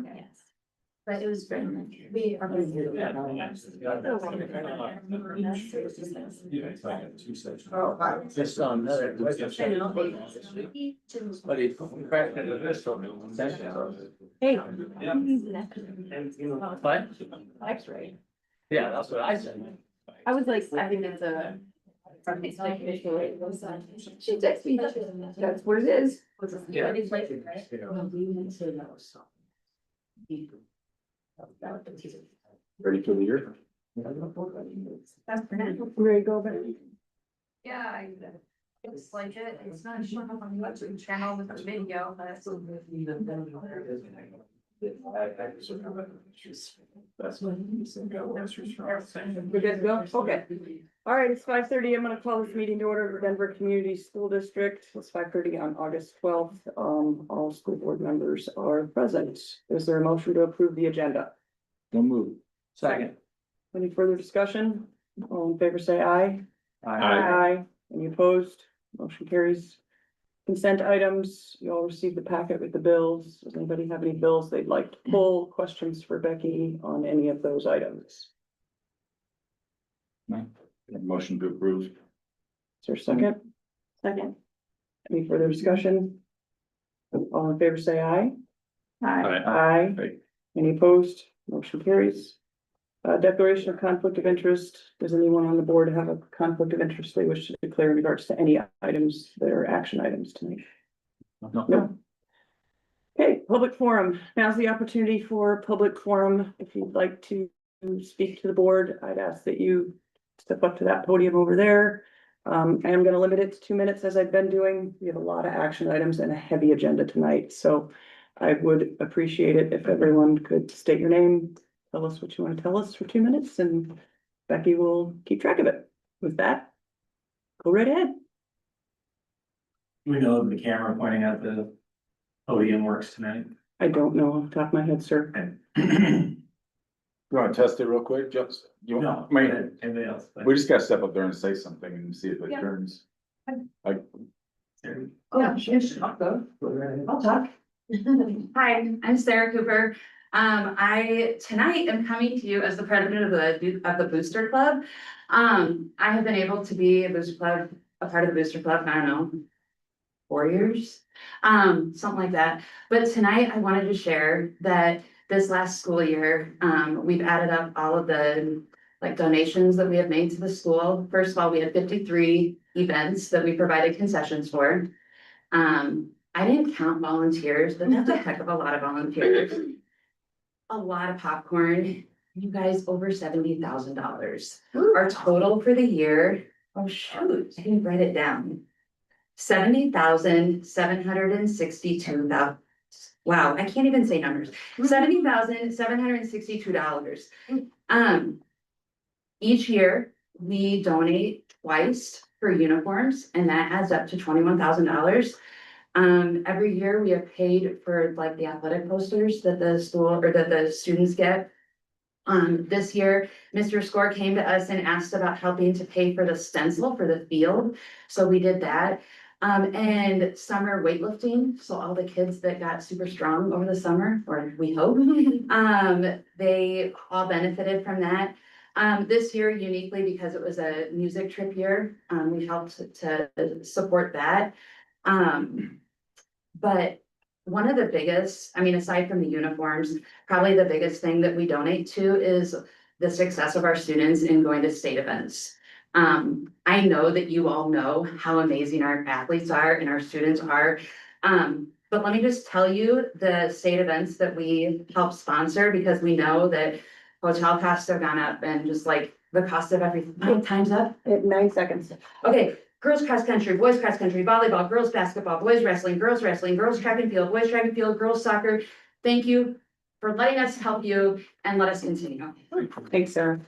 Yes. But it was great. We are. Just on another. But it's cracked into this one. Hey. What? X-ray. Yeah, that's what I said. I was like, I think it's a. She texted me, that's what it is. Yeah. Ready for the year? That's for now. Ready to go, Ben? Yeah, it's like it, it's not showing up on the YouTube channel with the video, but. We're good to go? Okay. All right, it's 5:30. I'm gonna call this meeting to order, Denver Community School District. It's 5:30 on August 12th. All school board members are present. Is there a motion to approve the agenda? No move. Second. Any further discussion? All in favor, say aye. Aye. Any opposed? Motion carries. Consent items, you all received the packet with the bills. Does anybody have any bills they'd like to pull? Questions for Becky on any of those items? Motion to approve. Is there a second? Second. Any further discussion? All in favor, say aye. Aye. Aye. Any opposed? Motion carries. Declaration of conflict of interest. Does anyone on the board have a conflict of interest they wish to declare in regards to any items that are action items tonight? No. Okay, public forum. Now's the opportunity for public forum. If you'd like to speak to the board, I'd ask that you step up to that podium over there. I am gonna limit it to 2 minutes as I've been doing. We have a lot of action items and a heavy agenda tonight, so I would appreciate it if everyone could state your name, tell us what you want to tell us for 2 minutes, and Becky will keep track of it. With that, go right ahead. We know the camera pointing at the podium works tonight. I don't know off the top of my head, sir. And You wanna test it real quick, just, you no, want, I mean, anybody else? we just gotta step up there and say something and see if it Yeah. turns. Like, Yeah, I'll talk. Hi, I'm Sarah Cooper. I tonight am coming to you as the president of the Booster Club. I have been able to be a part of the Booster Club, I don't know, 4 years, something like that. But tonight I wanted to share that this last school year, we've added up all of the donations that we have made to the school. First of all, we had 53 events that we provided concessions for. I didn't count volunteers, but that's a heck of a lot of volunteers. A lot of popcorn, you guys, over $70,000. Our total for the year, oh shoot, I didn't write it down. $70,762. Wow, I can't even say numbers. $70,762. Each year, we donate twice for uniforms, and that adds up to $21,000. Every year we have paid for like the athletic posters that the school or that the students get. This year, Mr. Score came to us and asked about helping to pay for the stencil for the field. So we did that. And summer weightlifting. So all the kids that got super strong over the summer, or we hope, they all benefited from that. This year uniquely, because it was a music trip year, we helped to support that. But one of the biggest, I mean, aside from the uniforms, probably the biggest thing that we donate to is the success of our students in going to state events. I know that you all know how amazing our athletes are and our students are. But let me just tell you the state events that we help sponsor, because we know that hotel costs have gone up and just like the cost of everything, time's up. 9 seconds. Okay, girls cross country, boys cross country, volleyball, girls basketball, boys wrestling, girls track and field, boys track and field, girls soccer. Thank you for letting us help you and let us continue. Thanks, Sarah.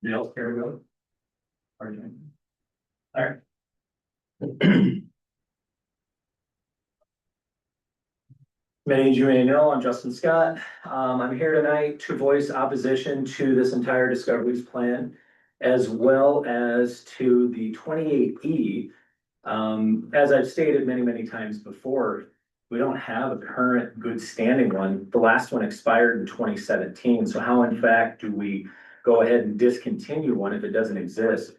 Anybody else care to go? All right. Many of you may know, I'm Justin Scott. I'm here tonight to voice opposition to this entire Discoveries plan, as well as to the 28E As I've stated many, many times before, we don't have a current good standing one. The last one expired in 2017. So how in fact do we go ahead and discontinue one if it doesn't exist?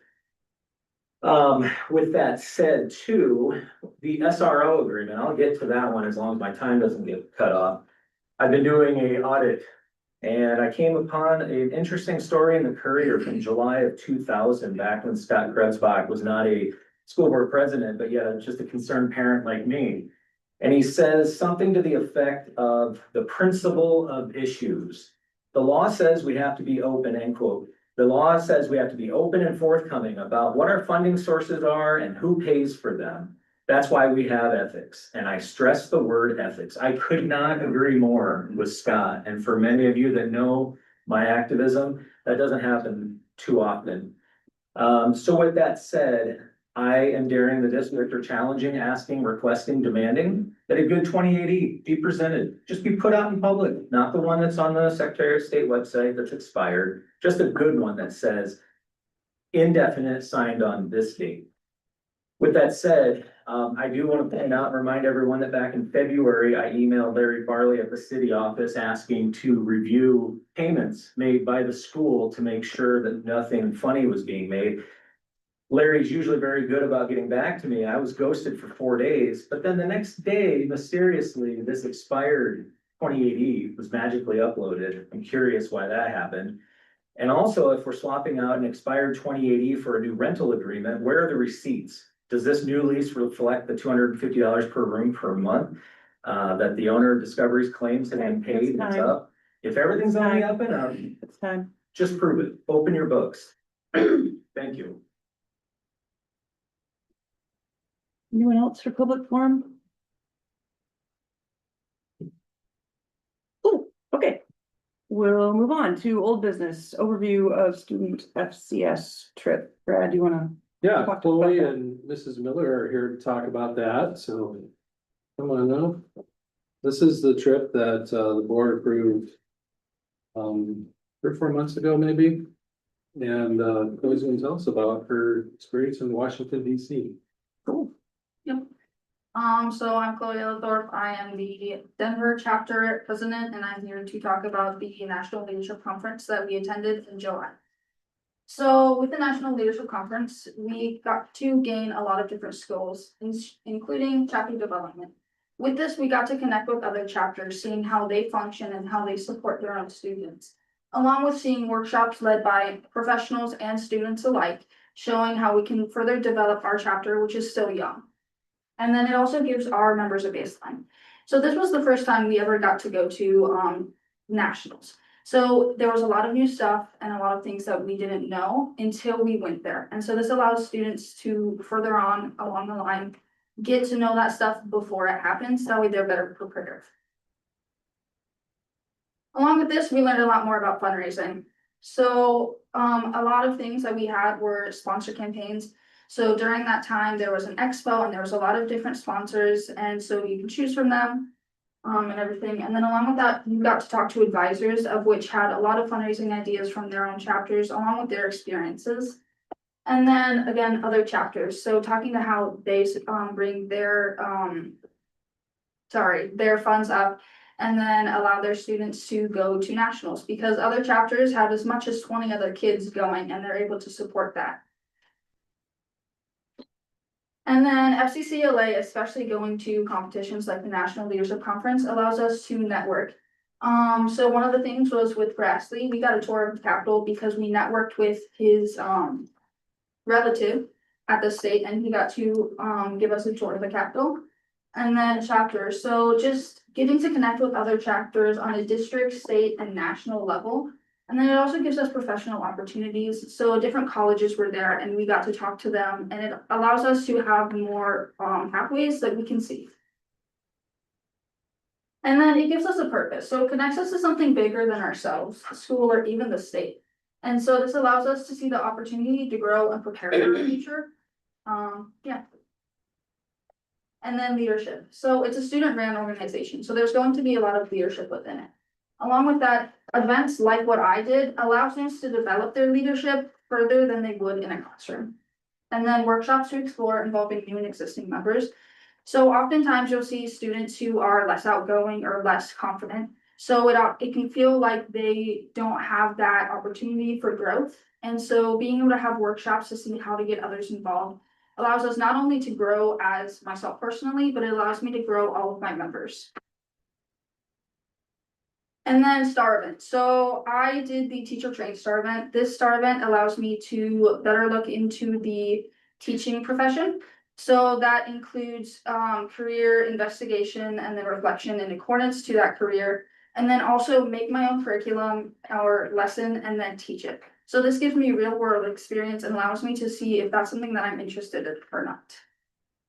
With that said too, the SRO agreement, I'll get to that one as long as my time doesn't get cut off. I've been doing a audit and I came upon an interesting story in the Courier from July of 2000, back when Scott Kretzbach was not a school board president, but yet just a concerned parent like me. And he says something to the effect of the principle of issues. The law says we have to be open, end quote. The law says we have to be open and forthcoming about what our funding sources are and who pays for them. That's why we have ethics. And I stress the word ethics. I could not agree more with Scott. And for many of you that know my activism, that doesn't happen too often. So with that said, I am daring the district or challenging, asking, requesting, demanding that a good 2080 be presented, just be put out in public, not the one that's on the Secretary of State website that's expired, just a good one that says indefinite, signed on this date. With that said, I do want to point out and remind everyone that back in February, I emailed Larry Farley at the city office asking to review payments made by the school to make sure that nothing funny was being made. Larry's usually very good about getting back to me. I was ghosted for 4 days, but then the next day, mysteriously, this expired 2080 was magically uploaded. I'm curious why that happened. And also, if we're swapping out an expired 2080 for a new rental agreement, where are the receipts? Does this new lease reflect the $250 per room per month that the owner of Discovery's claims and then paid? It's up. If everything's on the up and up, It's time. just prove it. Open your books. Thank you. Anyone else for public forum? Oh, okay. We'll move on to old business, overview of student FCS trip. Brad, do you wanna? Yeah, Talk about Chloe that. and Mrs. Miller are here to talk about that, so. Come on now. This is the trip that the board approved. 3 or 4 months ago, maybe. And Chloe's gonna tell us about her experience in Washington DC. Cool. So I'm Chloe Ellithorpe. I am the Denver chapter president, and I'm here to talk about the National Leadership Conference that we attended in July. So with the National Leadership Conference, we got to gain a lot of different skills, including chapter development. With this, we got to connect with other chapters, seeing how they function and how they support their own students, along with seeing workshops led by professionals and students alike, showing how we can further develop our chapter, which is still young. And then it also gives our members a baseline. So this was the first time we ever got to go to nationals. So there was a lot of new stuff and a lot of things that we didn't know until we went there. And so this allows students to further on along the line, get to know that stuff before it happens. That way they're better prepared. Along with this, we learned a lot more about fundraising. So a lot of things that we had were sponsor campaigns. So during that time, there was an expo and there was a lot of different sponsors, and so you can choose from them and everything. And then along with that, you got to talk to advisors, of which had a lot of fundraising ideas from their own chapters, along with their experiences. And then again, other chapters. So talking to how they bring their funds up, and then allow their students to go to nationals, because other chapters have as much as 20 other kids going, and they're able to support that. And then FCCLA, especially going to competitions like the National Leadership Conference, allows us to network. So one of the things was with Grassley, we got a tour of the Capitol because we networked with his relative at the state, and he got to give us a tour of the Capitol. And then chapters, so just getting to connect with other chapters on a district, state, and national level. And then it also gives us professional opportunities. So different colleges were there and we got to talk to them, and it allows us to have more pathways that we can see. And then it gives us a purpose. So it connects us to something bigger than ourselves, the school, or even the state. And so this allows us to see the opportunity to grow and prepare for the future. Yeah. And then leadership. So it's a student-ran organization. So there's going to be a lot of leadership within it. Along with that, events like what I did allow students to develop their leadership further than they would in a classroom. and then workshops to explore involving new and existing members. So oftentimes you'll see students who are less outgoing or less confident. So it can feel like they don't have that opportunity for growth. And so being able to have workshops to see how to get others involved allows us not only to grow as myself personally, but it allows me to grow all of my members. And then STAR event. So I did the teacher trained STAR event. This STAR event allows me to better look into the teaching profession. So that includes career investigation and then reflection in accordance to that career. And then also make my own curriculum or lesson and then teach it. So this gives me real world experience and allows me to see if that's something that I'm interested in or not.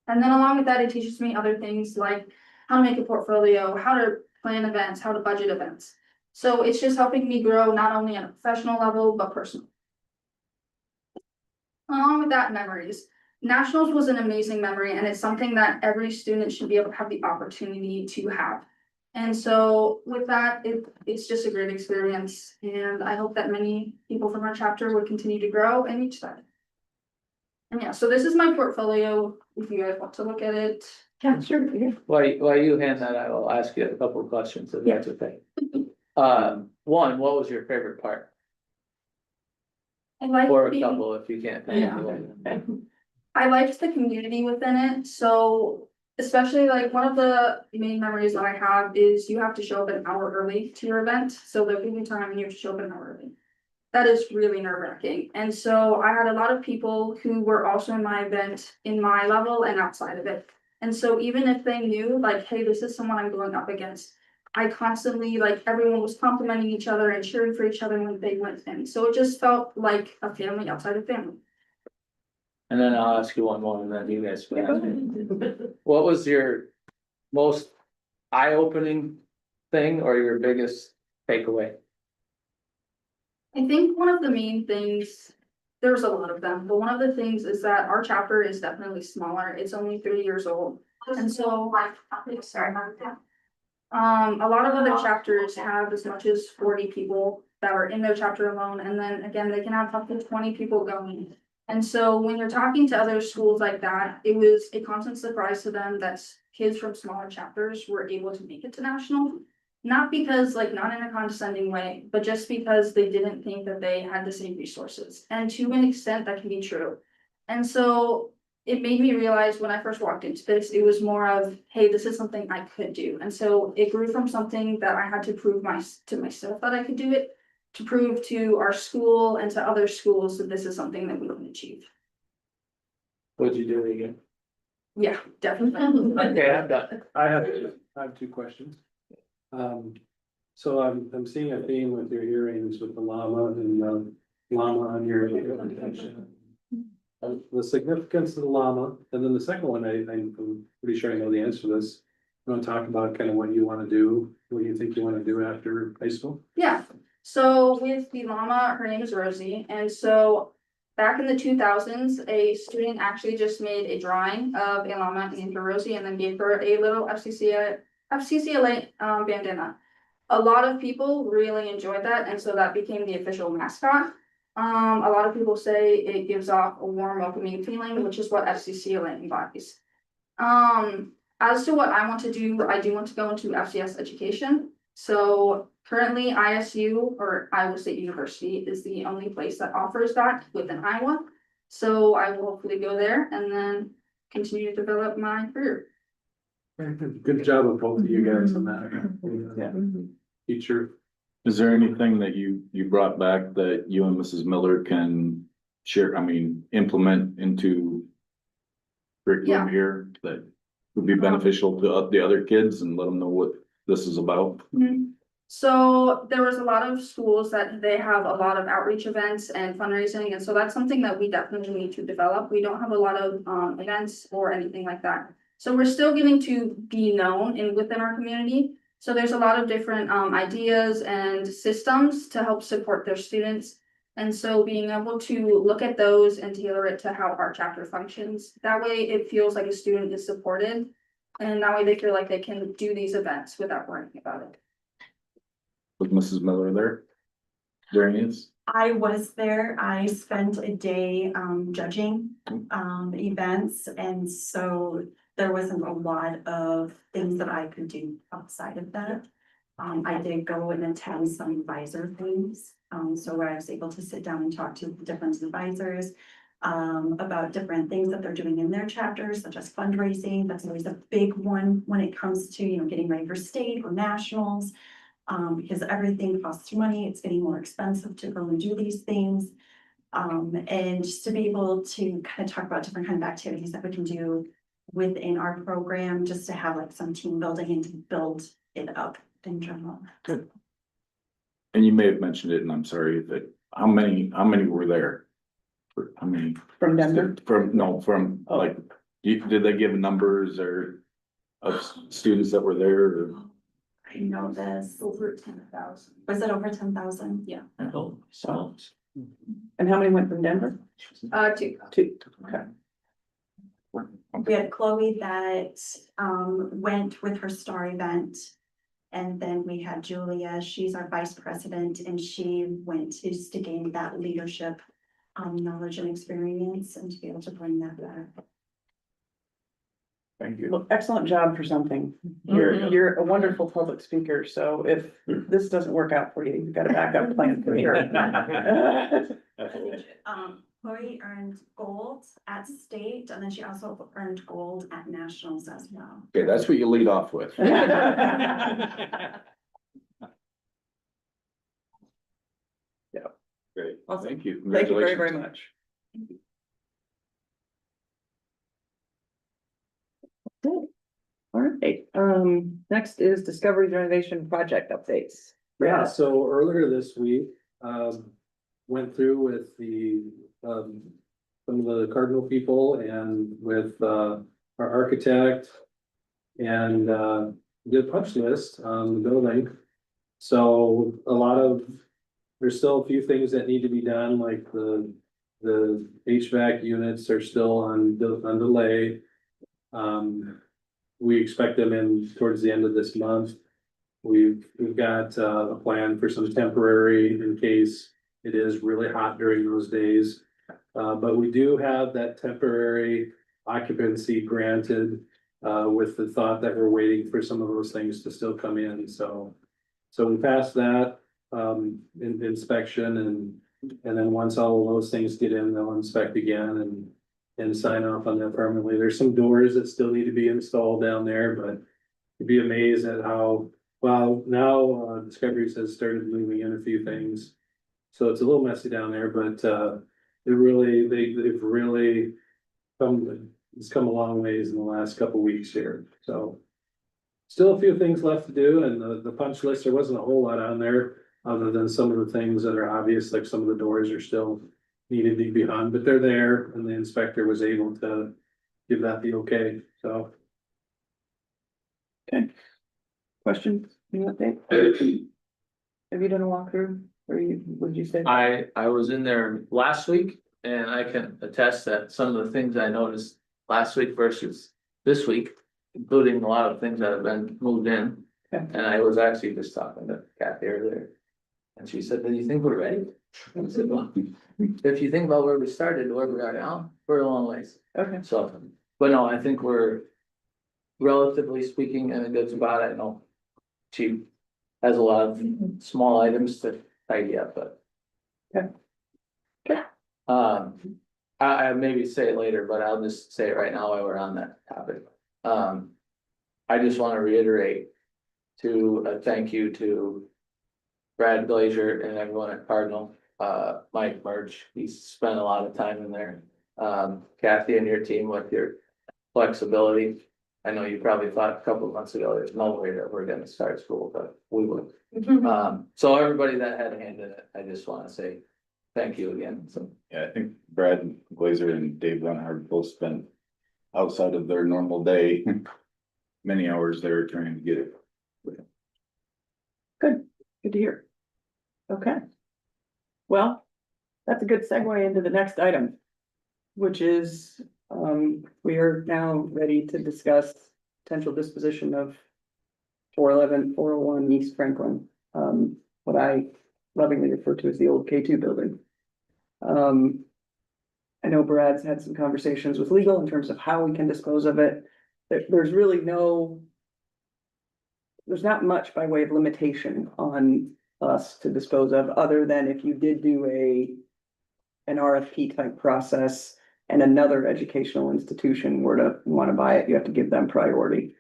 And then along with that, it teaches me other things like how to make a portfolio, how to plan events, how to budget events. So it's just helping me grow not only on a professional level, but personal. Along with that, memories. Nationals was an amazing memory, and it's something that every student should be able to have the opportunity to have. And so with that, it's just a great experience, and I hope that many people from our chapter would continue to grow and reach that. And yeah, so this is my portfolio, if you guys want to look at it. Yeah, sure, yeah. While you hand that, I will ask you a couple of questions, if that's okay. One, what was your favorite part? I like Or a being- couple, if you can't. think of one. I liked the community within it, so especially like one of the main memories that I have is you have to show up an hour early to your event, so they'll give you time and you have to show up an hour early. That is really nerve-wracking, and so I had a lot of people who were also in my event in my level and outside of it. And so even if they knew like, hey, this is someone I'm going up against, I constantly, like, everyone was complimenting each other and cheering for each other when they went in, so it just felt like a family outside of family. And then I'll ask you one more, and then you guys. can ask me. What was your most eye-opening thing or your biggest takeaway? I think one of the main things, there's a lot of them, but one of the things is that our chapter is definitely smaller. It's only 3 years old. And so, sorry. A lot of other chapters have as much as 40 people that are in their chapter alone. And then again, they can have up to 20 people going. And so when you're talking to other schools like that, it was a constant surprise to them that kids from smaller chapters were able to make it to national. Not because, like, not in a condescending way, but just because they didn't think that they had the same resources. And to an extent, that can be true. And so it made me realize when I first walked into this, it was more of, hey, this is something I could do. And so it grew from something that I had to prove to myself that I could do it, to prove to our school and to other schools that this is something that we can achieve. What'd you do again? Yeah, definitely. Okay, I'm done. I have 2 questions. So I'm seeing a theme with your hearings with the llama and llama on your. The significance of the llama, and then the second one, I'm pretty sure I know the answer to this. You want to talk about kind of what you want to do, what you think you want to do after high school? Yeah, so with the llama, her name is Rosie, and so back in the 2000s, a student actually just made a drawing of a llama named her Rosie and then gave her a little FCCLA bandana. A lot of people really enjoyed that, and so that became the official mascot. A lot of people say it gives off a warm, welcoming feeling, which is what FCCLA embodies. As to what I want to do, I do want to go into FCS education. So currently ISU, or Iowa State University, is the only place that offers that within Iowa. So I will hopefully go there and then continue to develop my career. Good job of both of you guys on that. Yeah. Future. Is there anything that you brought back that you and Mrs. Miller can share, implement into curriculum Yeah. here that would be beneficial to the other kids and let them know what this is about? So there was a lot of schools that they have a lot of outreach events and fundraising, and so that's something that we definitely need to develop. We don't have a lot of events or anything like that. So we're still getting to be known within our community. So there's a lot of different ideas and systems to help support their students. And so being able to look at those and tailor it to how our chapter functions, that way it feels like a student is supported. And that way they feel like they can do these events without worrying about it. Was Mrs. Miller there during this? I was there. I spent a day judging events, and so there wasn't a lot of things that I could do outside of that. I did go and attend some advisor things, so where I was able to sit down and talk to different advisors about different things that they're doing in their chapters, such as fundraising. That's always a big one when it comes to, getting ready for state or nationals. Because everything costs money, it's getting more expensive to go and do these things. And just to be able to kind of talk about different kind of activities that we can do within our program, just to have like some team building and to build it up in general. And you may have mentioned it, and I'm sorry, that how many were there? How many? From Denver? From like, did they give numbers or of students that were there or? I know this. Over 10,000. Was it over 10,000? Yeah. So. And how many went from Denver? 2. Two. Okay. We had Chloe that went with her star event. And then we had Julia, she's our vice president, and she went just to gain that leadership knowledge and experience and to be able to bring that back. Thank you. Well, excellent job for something. You're a wonderful public speaker, so if this doesn't work out for you, you've got a backup plan for sure. Chloe earned gold at state, and then she also earned gold at nationals as well. Okay, that's what you lead off with. Great, Awesome. thank you. Thank you very, very Congratulations. much. Good. All right, next is Discovery Renovation Project updates. Yeah, so earlier this week, went through with some of the Cardinal people and with, our architect. And, did punch list on the building. So there's still a few things that need to be done, like the HVAC units are still on delay. We expect them in towards the end of this month. We've got a plan for some temporary in case it is really hot during those days. But we do have that temporary occupancy granted with the thought that we're waiting for some of those things to still come in. So we passed that inspection and then once all of those things get in, they'll inspect again and sign off on that permanently. There's some doors that still need to be installed down there, but you'd be amazed at how, well, now Discoveries has started moving in a few things. So it's a little messy down there, but they've really it's come a long ways in the last couple weeks here, so. Still a few things left to do, and the punch list, there wasn't a whole lot on there, other than some of the things that are obvious, like some of the doors are still needed to be on, but they're there, and the inspector was able to give that the okay, so. Okay. Questions? Any update? Have you done a walkthrough, or would you say? I was in there last week and I can attest that some of the things I noticed last week versus this week, including a lot of things that have been moved in. Okay. And I was actually just talking to Kathy earlier. And she said, "Do you think we're ready?" I said, "Well, if you think about where we started, to where we are now, we're a long ways." Okay, So, but no, I think we're relatively speaking in a good spot. I know she has a lot of small items to tidy up, but. Okay. Okay. I maybe say it later, but I'll just say it right now while we're on that topic. I just want to reiterate to a thank you to Brad Glazier and everyone at Cardinal, Mike Murch, he's spent a lot of time in there. Kathy and your team with your flexibility. I know you probably thought a couple of months ago, there's no way that we're gonna start school, but we would. So everybody that had a hand in it, I just wanna say thank you again, so. Yeah, I think Brad Glazer and Dave Leonhard both spent outside of their normal day, many hours there trying to get it. good to hear. Okay. Well, that's a good segue into the next item, which is, we are now ready to discuss potential disposition of 411, 401 East Franklin. What I lovingly referred to as the old K2 building. I know Brad's had some conversations with legal in terms of how we can dispose of it. There's really there's not much by way of limitation on us to dispose of, other than if you did do an RFP type process and another educational institution were to want to buy it, you have to give them priority.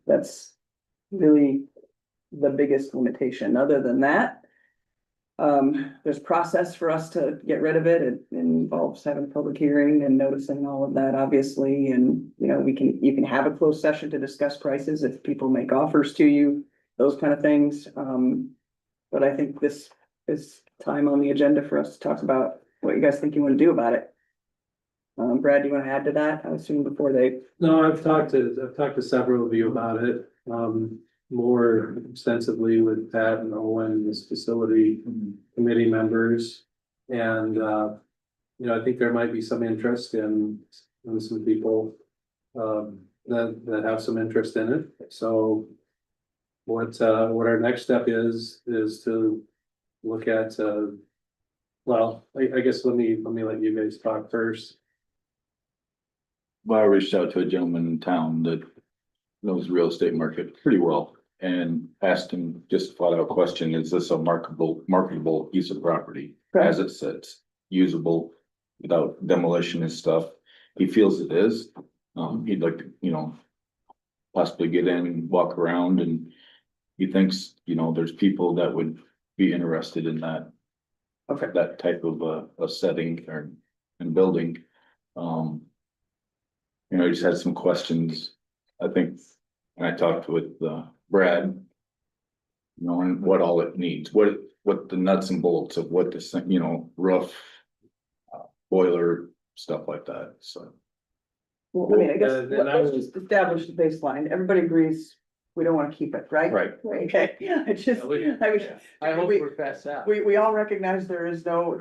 That's really the biggest limitation. Other than that, there's process for us to get rid of it. It involves having a public hearing and noticing all of that, obviously. And, you know, you can have a closed session to discuss prices if people make offers to you, those kind of things. But I think this is time on the agenda for us to talk about what you guys think you want to do about it. Brad, do you want to add to that? I assume before they, No, I've talked to several of you about it, more extensively with Pat and Owen, and his facility committee members. And, you know, I think there might be some interest in some people, that have some interest in it. So what our next step is to look at, well, I guess let me let you guys talk first. Well, I reached out to a gentleman in town that knows the real estate market pretty well and asked him just a flat out question, is this a marketable piece of property? As it sits, usable without demolition and stuff. He feels it is. He'd like to, you know, possibly get in, walk around, and he thinks, you know, there's people that would be interested in that. Okay. That type of a setting or and building. You know, I just had some questions. I think, and I talked with Brad. You know, and what all it needs, what the nuts and bolts of what this thing, you know, roof, boiler, stuff like that, so. well, I mean, I guess, And I let's was- just establish the baseline. Everybody agrees we don't want to keep it, right? Right. Okay, it's just, I hope we- we're past that. we all recognize there is no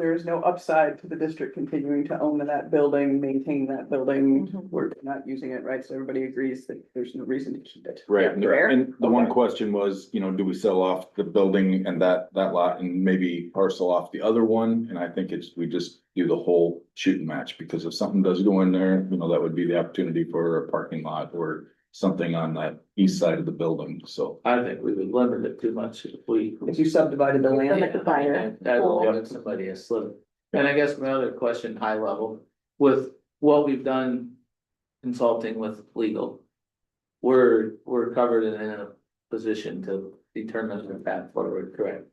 upside to the district continuing to own that building, maintain that building. We're not using it, right? So everybody agrees that there's no reason to keep it. Right, Fair? and the one Okay. question was, you know, do we sell off the building and that lot and maybe parcel off the other one? And I think we just do the whole shooting match, because if something does go in there, you know, that would be the opportunity for a parking lot or something on that east side of the building, so. I think we would limit it too much if we. If you subdivided the land. That will give somebody a slip. And I guess my other question, high level, with what we've done consulting with legal. We're covered in a position to determine the path forward, correct?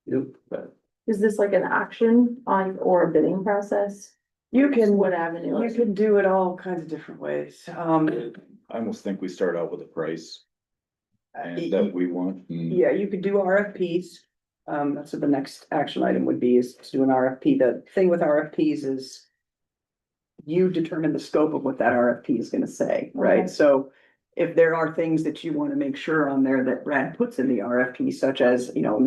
Yep. But Is this like an auction on or a bidding process? You can, What avenue? you can do it all kinds of different ways. I almost think we start out with a price. And that we want. and- Yeah, you could do RFPs. That's what the next action item would be, is to do an RFP. The thing with RFPs is you determine the scope of what that RFP is gonna say, right? Okay. So if there are things that you wanna make sure on there that Brad puts in the RFP, such as, you know,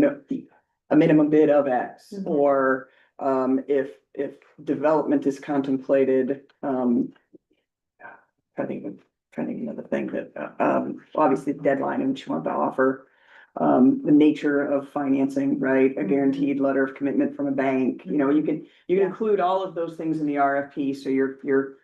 a minimum bid of X, Mhm. or if development is contemplated, trying to think of another thing that, obviously the deadline in which you want to offer. The nature of financing, right? A guaranteed letter of commitment from a bank, you know, you can include all of those things in the RFP, so you're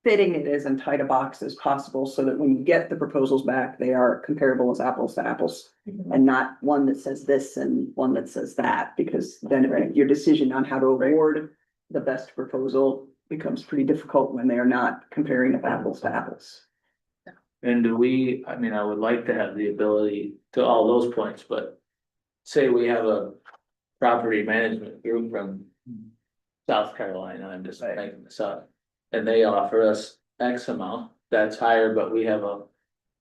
fitting it as in tight a box as possible, so that when you get the proposals back, they are comparable as apples to apples. And not one that says this and one that says that, because then your decision on how to award the best proposal becomes pretty difficult when they are not comparing of apples to apples. And do we, I mean, I would like to have the ability to all those points, but. Say we have a property management group from South Carolina, I'm just Right. making this up. And they offer us X amount, that's higher, but we have a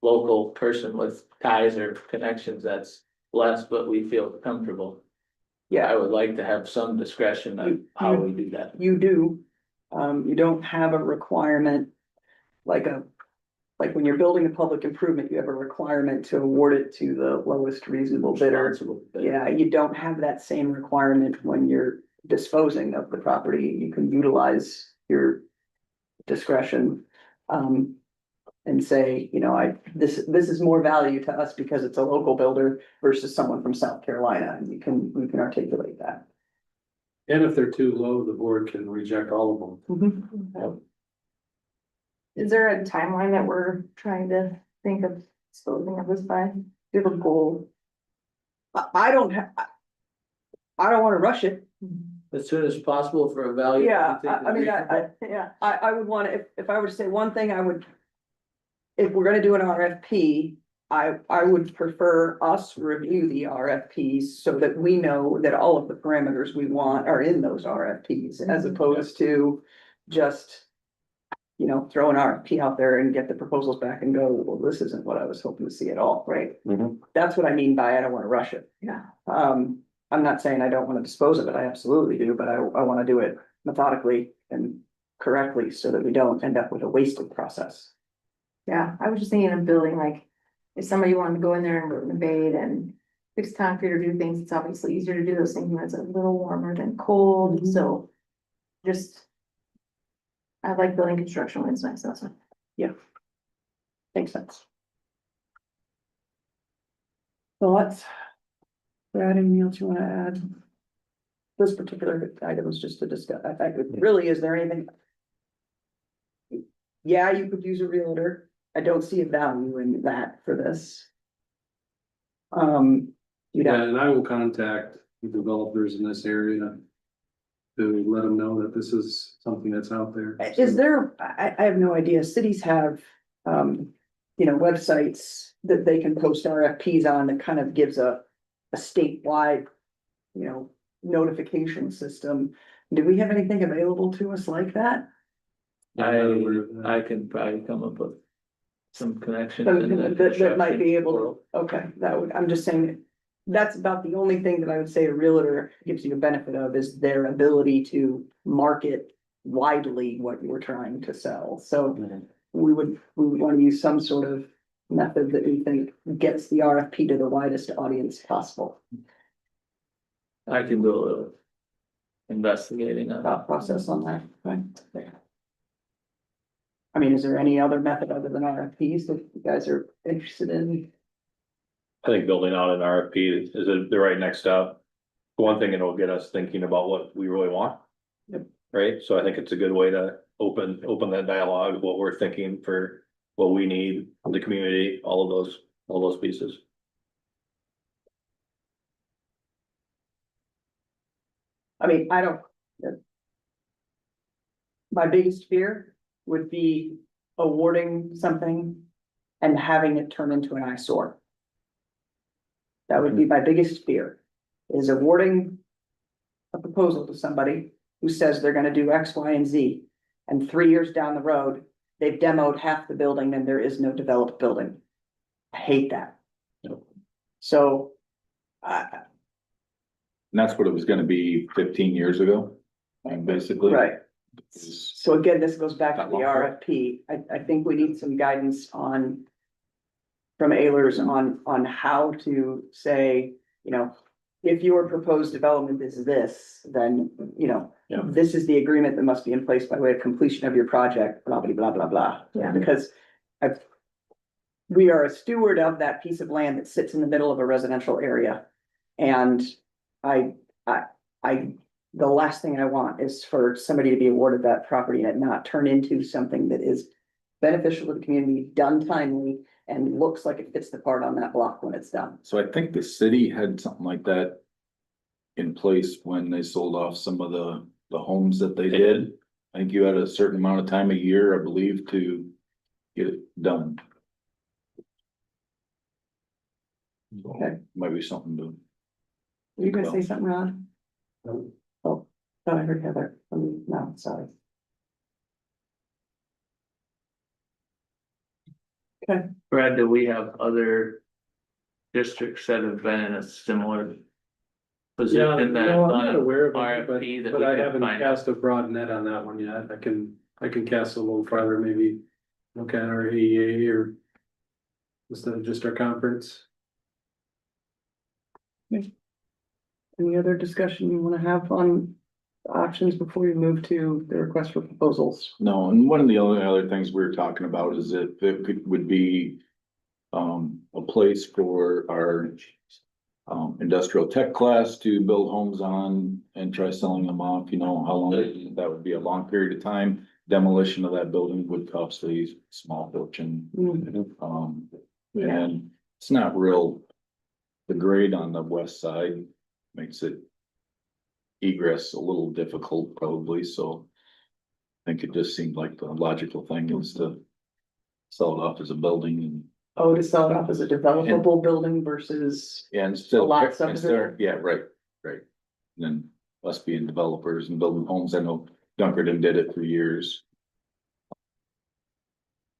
local person with ties or connections that's less, but we feel comfortable. I Yeah, would like to have some discretion on how we do that. you do. You don't have a requirement, like when you're building a public improvement, you have a requirement to award it to the lowest reasonable bidder. Responsible bidder. Yeah, you don't have that same requirement when you're disposing of the property. You can utilize your discretion. and say, you know, this is more value to us because it's a local builder versus someone from South Carolina, and we can articulate that. And if they're too low, the board can reject all of them. Is there a timeline that we're trying to think of disposing of this by? Do you have a goal? I don't wanna rush it. As soon as possible for a value. Yeah, you think I is mean, reasonable. yeah, I would wanna, if I were to say one thing, I would. If we're gonna do an RFP, I would prefer us review the RFPs so that we know that all of the parameters we want are in those RFPs, as opposed to just. You know, throw an RFP out there and get the proposals back and go, well, this isn't what I was hoping to see at all, right? That's what I mean by I don't wanna rush it. Yeah. I'm not saying I don't wanna dispose of it, I absolutely do, but I wanna do it methodically and correctly so that we don't end up with a wasted process. Yeah, I was just thinking of building, like, if somebody wanted to go in there and renovate and fix concrete or do things, it's obviously easier to do those things when it's a little warmer than cold, so. Just. I like building construction when it's nice outside. Makes sense. Thoughts? Brad, anything else you wanna add? This particular item was just to discuss, I think, really, is there anything? Yeah, you could use a realtor, I don't see a value in that for this. You'd Yeah, have, and I will contact the developers in this area. To let them know that this is something that's out there. is there, I have no idea, cities have, you know, websites that they can post RFPs on that kind of gives a statewide, you know, notification system. Do we have anything available to us like that? I can probably come up with some connections. in the That might be construction able world. to, okay, that would, I'm just saying. That's about the only thing that I would say a realtor gives you a benefit of is their ability to market widely what you're trying to sell. So we would want to use some sort of method that we think gets the RFP to the widest audience possible. I can do a little investigating on that. Thought process on that, right? I mean, is there any other method other than RFPs that you guys are interested in? I think building out an RFP is the right next step. One thing, it'll get us thinking about what we really want. Yep. Right, so I think it's a good way to open that dialogue, what we're thinking for what we need, the community, all those pieces. I mean, I don't. My biggest fear would be awarding something and having it turn into an eyesore. That would be my biggest fear, is awarding a proposal to somebody who says they're gonna do X, Y, and Z. And 3 years down the road, they've demoed half the building and there is no developed building. I hate that. Yep. So, And that's what it was gonna be 15 years ago, and basically. right. It's- So again, this goes back to That the long. RFP. I think we need some guidance on. From Ehlers on how to say, you know, if your proposed development is this, then, you know. Yeah. This is the agreement that must be in place by way of completion of your project, blah, blah, blah, blah, blah. Yeah. Because we are a steward of that piece of land that sits in the middle of a residential area. And the last thing I want is for somebody to be awarded that property and it not turn into something that is beneficial to the community, done timely, and looks like it fits the part on that block when it's done. So I think the city had something like that. In place when they sold off some of the homes that they did. I think you had a certain amount of time a year, I believe, to get it done. So, Okay. might be something to. Were you gonna say something, Ron? No. Oh, thought I heard Heather. No, sorry. Okay, Brad, do we have other districts that have been in a similar Yeah, position that have no, I'm done not an aware of RFP it, that but we I can haven't find out? cast a broad net on that one yet. I can cast a little farther, maybe look at our AEA or instead of just our conference. any other discussion you wanna have on options before we move to the request for proposals? No, and one of the only other things we were talking about is that it would be a place for our industrial tech class to build homes on and try selling them off, you know, how long, that would be a long period of time. Demolition of that building would cost a small fortune. Yeah. And it's not real, the grade on the west side makes it egress a little difficult probably, so I think it just seemed like the logical thing is to sell it off as a building and, Oh, to sell it off as a developable building versus, yeah, instead A lot of, subdivision? yeah, right. And then us being developers and building homes, I know Dunkerton did it for years.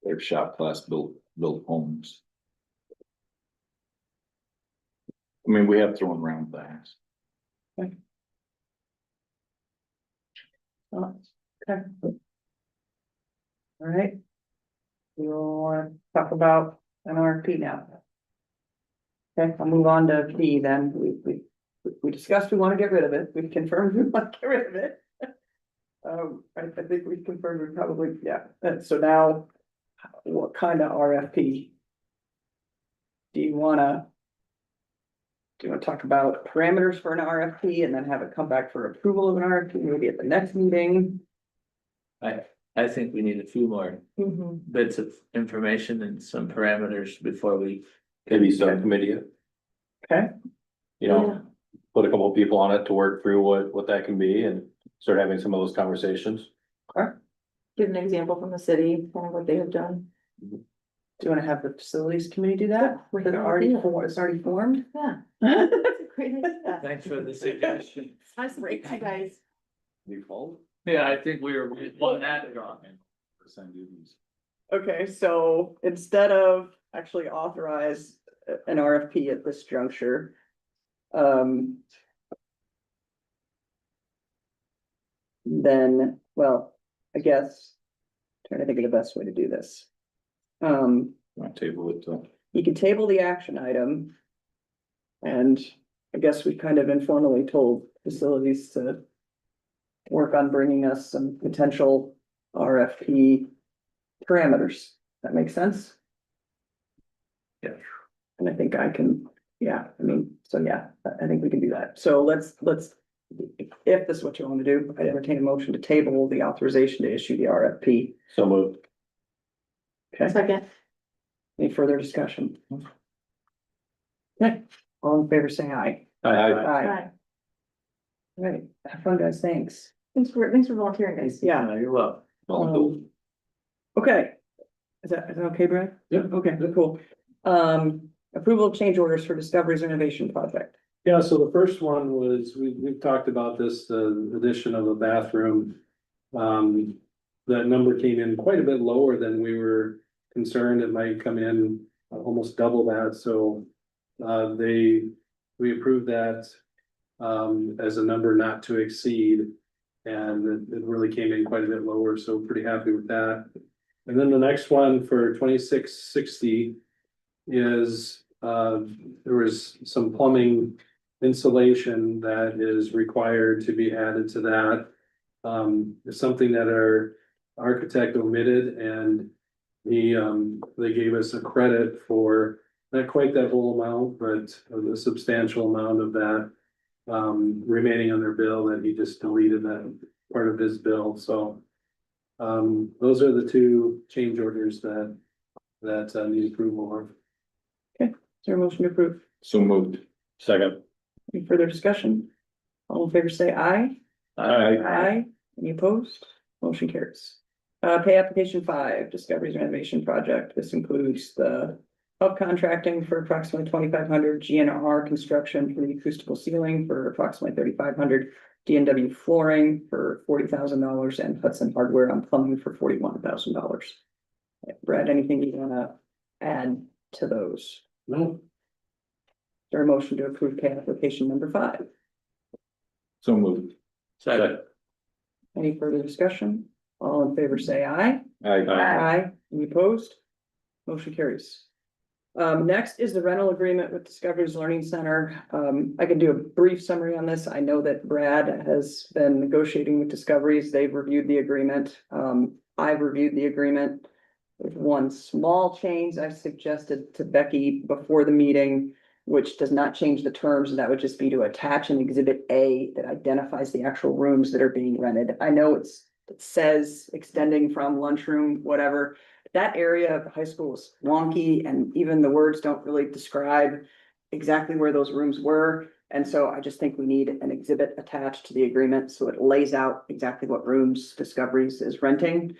Their shop class built homes. I mean, we have thrown around things. okay. All right. We'll talk about an RFP now. Okay, I'll move on to P then. We discussed we want to get rid of it. We've confirmed we want to get rid of it. I think we confirmed we probably, yeah. And so now, what kind of RFP? Do you wanna talk about parameters for an RFP and then have it come back for approval of an RFP, maybe at the next meeting? I think we need a few more bits of information and some parameters before we. Maybe subcommittee, Okay, you know, put a couple of people on it to work through what that can be and start having some of those conversations. Give an example from the city, kind of what they have done. do you wanna have the facilities committee do that? Great It's already idea. it's already formed? Yeah. That's a great idea. Thanks for the suggestion. Nice break, you guys. Default. Yeah, I think we were on that wrong. Okay, so instead of actually authorize an RFP at this juncture. Then, well, I guess, trying to think of the best way to do this. Table it, You can table the action item. And I guess we kind of informally told facilities to work on bringing us some potential RFP parameters. That makes sense? Yeah. And I think I can, yeah, I mean, so yeah, I think we can do that. So let's, if this is what you want to do, I entertain a motion to table the authorization to issue the RFP. So moved. Okay, Second. any further discussion? Okay, all in favor, say aye. I Bye. Right, have fun, guys, thanks. Thanks for volunteering, guys. Yeah. You're welcome. Okay. Is that okay, Brad? Yeah. Okay, cool. Approval of change orders for Discovery's renovation project. Yeah, so the first one was, we've talked about this, the addition of a bathroom. That number came in quite a bit lower than we were concerned. It might come in almost double that, so. We approved that as a number not to exceed. And it really came in quite a bit lower, so pretty happy with that. And then the next one for 2660 is, there was some plumbing insulation that is required to be added to that. It's something that our architect omitted, and they gave us a credit for not quite that whole amount, but a substantial amount of that remaining on their bill, that he just deleted that part of his bill, so. Those are the two change orders that need approval of. Is there a motion to approve? So moved. Second. Any further discussion? All in favor, say aye. Aye. Any opposed? Motion carries. Pay application 5, Discovery's renovation project. This includes the subcontracting for approximately 2,500, GNR construction for the acoustical ceiling for approximately 3,500, DNW flooring for $40,000, and Hudson Hardware on plumbing for $41,000. Brad, anything you wanna add to those? No, Is there a motion to approve pay application number 5? So moved. Second. Any further discussion? All in favor, say aye. Aye. Aye. Any opposed? Motion carries. Next is the rental agreement with Discovery's Learning Center. I can do a brief summary on this. I know that Brad has been negotiating with Discovery's. They've reviewed the agreement. I've reviewed the agreement. With one small change I suggested to Becky before the meeting, which does not change the terms, and that would just be to attach an exhibit A that identifies the actual rooms that are being rented. I know it says extending from lunchroom, whatever. That area of the high school is wonky, and even the words don't really describe exactly where those rooms were. And so I just think we need an exhibit attached to the agreement, so it lays out exactly what rooms Discoveries is renting.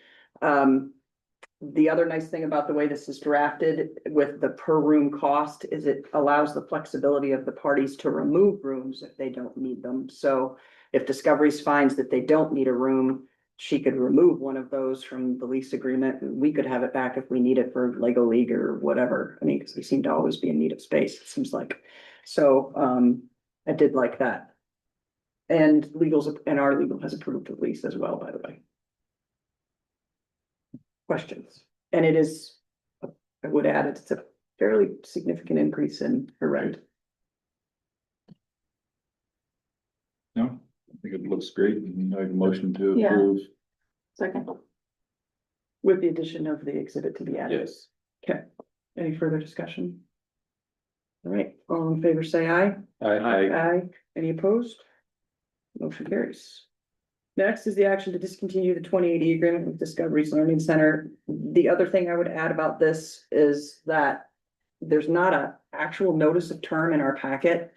The other nice thing about the way this is drafted with the per room cost is it allows the flexibility of the parties to remove rooms if they don't need them. So if Discoveries finds that they don't need a room, she could remove one of those from the lease agreement, and we could have it back if we need it for Lego League or whatever. I mean, because we seem to always be in need of space, it seems like. So I did like that. And our legal has approved the lease as well, by the way. Questions? And it is, I would add, it's a fairly significant increase in her rent. No, I think it looks great, and I have a motion to Yeah. approve. Second. With the addition of the exhibit to be added. Yes. Okay, any further discussion? All right, all in favor, say aye. Aye. Any opposed? Motion carries. Next is the action to discontinue the 2080 agreement with Discovery's Learning Center. The other thing I would add about this is that there's not an actual notice of term in our packet.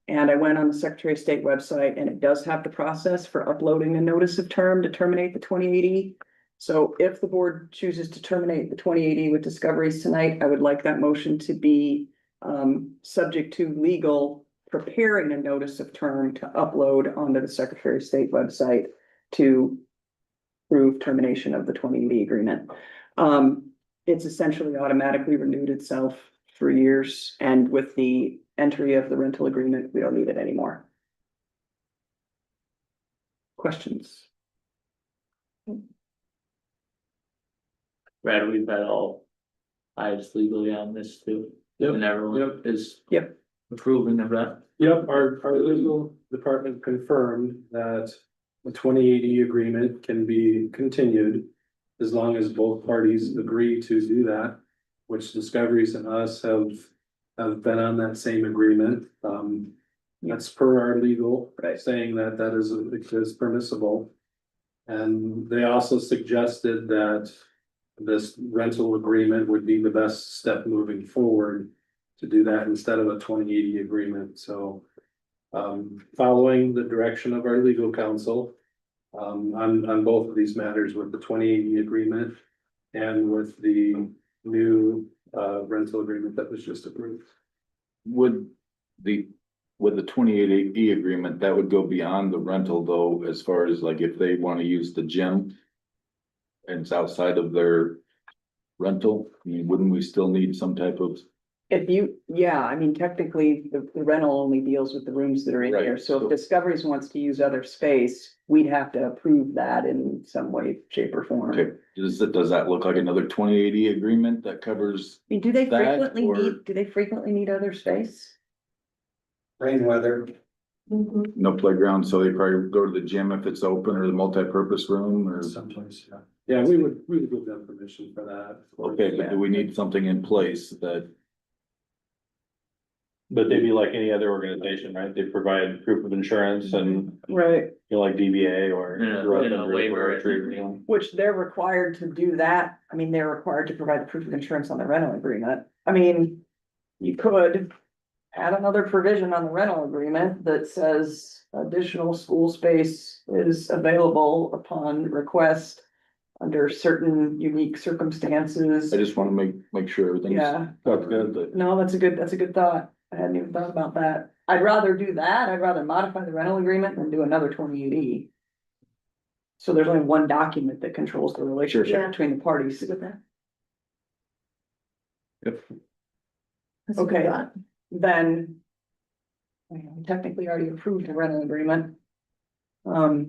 And I went on the Secretary of State website, and it does have the process for uploading a notice of term to terminate the 2080. So if the board chooses to terminate the 2080 with Discoveries tonight, I would like that motion to be subject to legal preparing a notice of term to upload onto the Secretary of State website to prove termination of the 2080 agreement. It's essentially automatically renewed itself for years, and with the entry of the rental agreement, we don't need it anymore. Questions? Brad, we've had all eyes legally on this too. Yep. And everyone is. Yep. Approving of that. Yep, our legal department confirmed that the 2080 agreement can be continued as long as both parties agree to do that, which Discoveries and us have been on that same agreement. That's per our legal, saying that is permissible. And they also suggested that this rental agreement would be the best step moving forward to do that instead of a 2080 agreement. So following the direction of our legal counsel on both of these matters with the 2080 agreement and with the new rental agreement that was just approved. With the 2880 agreement, that would go beyond the rental though, as far as like if they want to use the gym and it's outside of their rental, I mean, wouldn't we still need some type of? I mean, technically, the rental only deals with the rooms that are in Right, here, so so- if Discoveries wants to use other space, we'd have to approve that in some way, shape or form. Okay, does that look like another 2080 agreement that covers? I mean, do they That frequently or- need other space? Rain weather. No playground, so they probably go to the gym if it's open, or the multi-purpose room, or? Someplace, yeah. Yeah, we would give them permission for that. Okay, but do we need something in place that? But they'd be like any other organization, right? They provide proof of insurance and, Right. you know, like DBA or. Waiver. Which they're required to do that, I mean, they're required to provide the proof of insurance on the rental agreement. I mean, you could add another provision on the rental agreement that says additional school space is available upon request under certain unique circumstances. I just wanna make sure everything's. Yeah. Good, but No, that's a good thought. I hadn't even thought about that. I'd rather do that. I'd rather modify the rental agreement than do another 2080. So there's only one document that controls the relationship Sure. between the parties. With that. Yep. That's a good Okay. thought. Then we technically already approved the rental agreement. Well,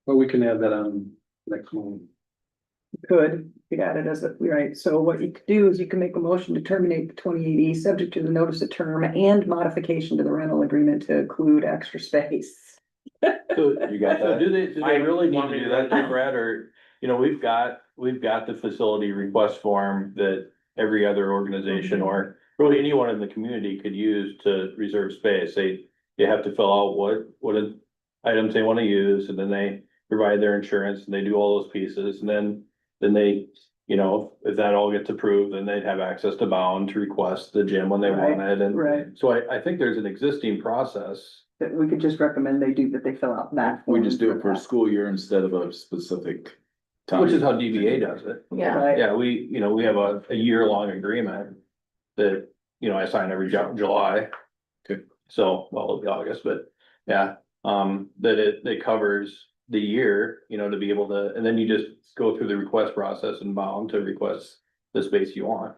we can add that on next one. Could add it as a, right, so what you could do is you can make a motion to terminate the 28E, subject to the notice of term and modification to the rental agreement to include extra space. You got So that? do they really need to do that, too, Brad, or, you know, we've got the facility request form that every other organization or really anyone in the community could use to reserve space. They have to fill out what items they wanna use, and then they provide their insurance, and they do all those pieces, and then they, you know, if that all gets approved, then they'd have access to Bound to request the gym when they Right, want it, and right. so I think there's an existing process. That we could just recommend they do, that they fill out that. We form just do it for a that. school year instead of a specific time. Which is how DBA does it. Yeah, Right. Yeah, we have a year-long agreement that, you know, I sign every July. Okay. So, well, it'll be August, but yeah, that it covers the year, you know, to be able to, and then you just go through the request process and Bound to request the space you want.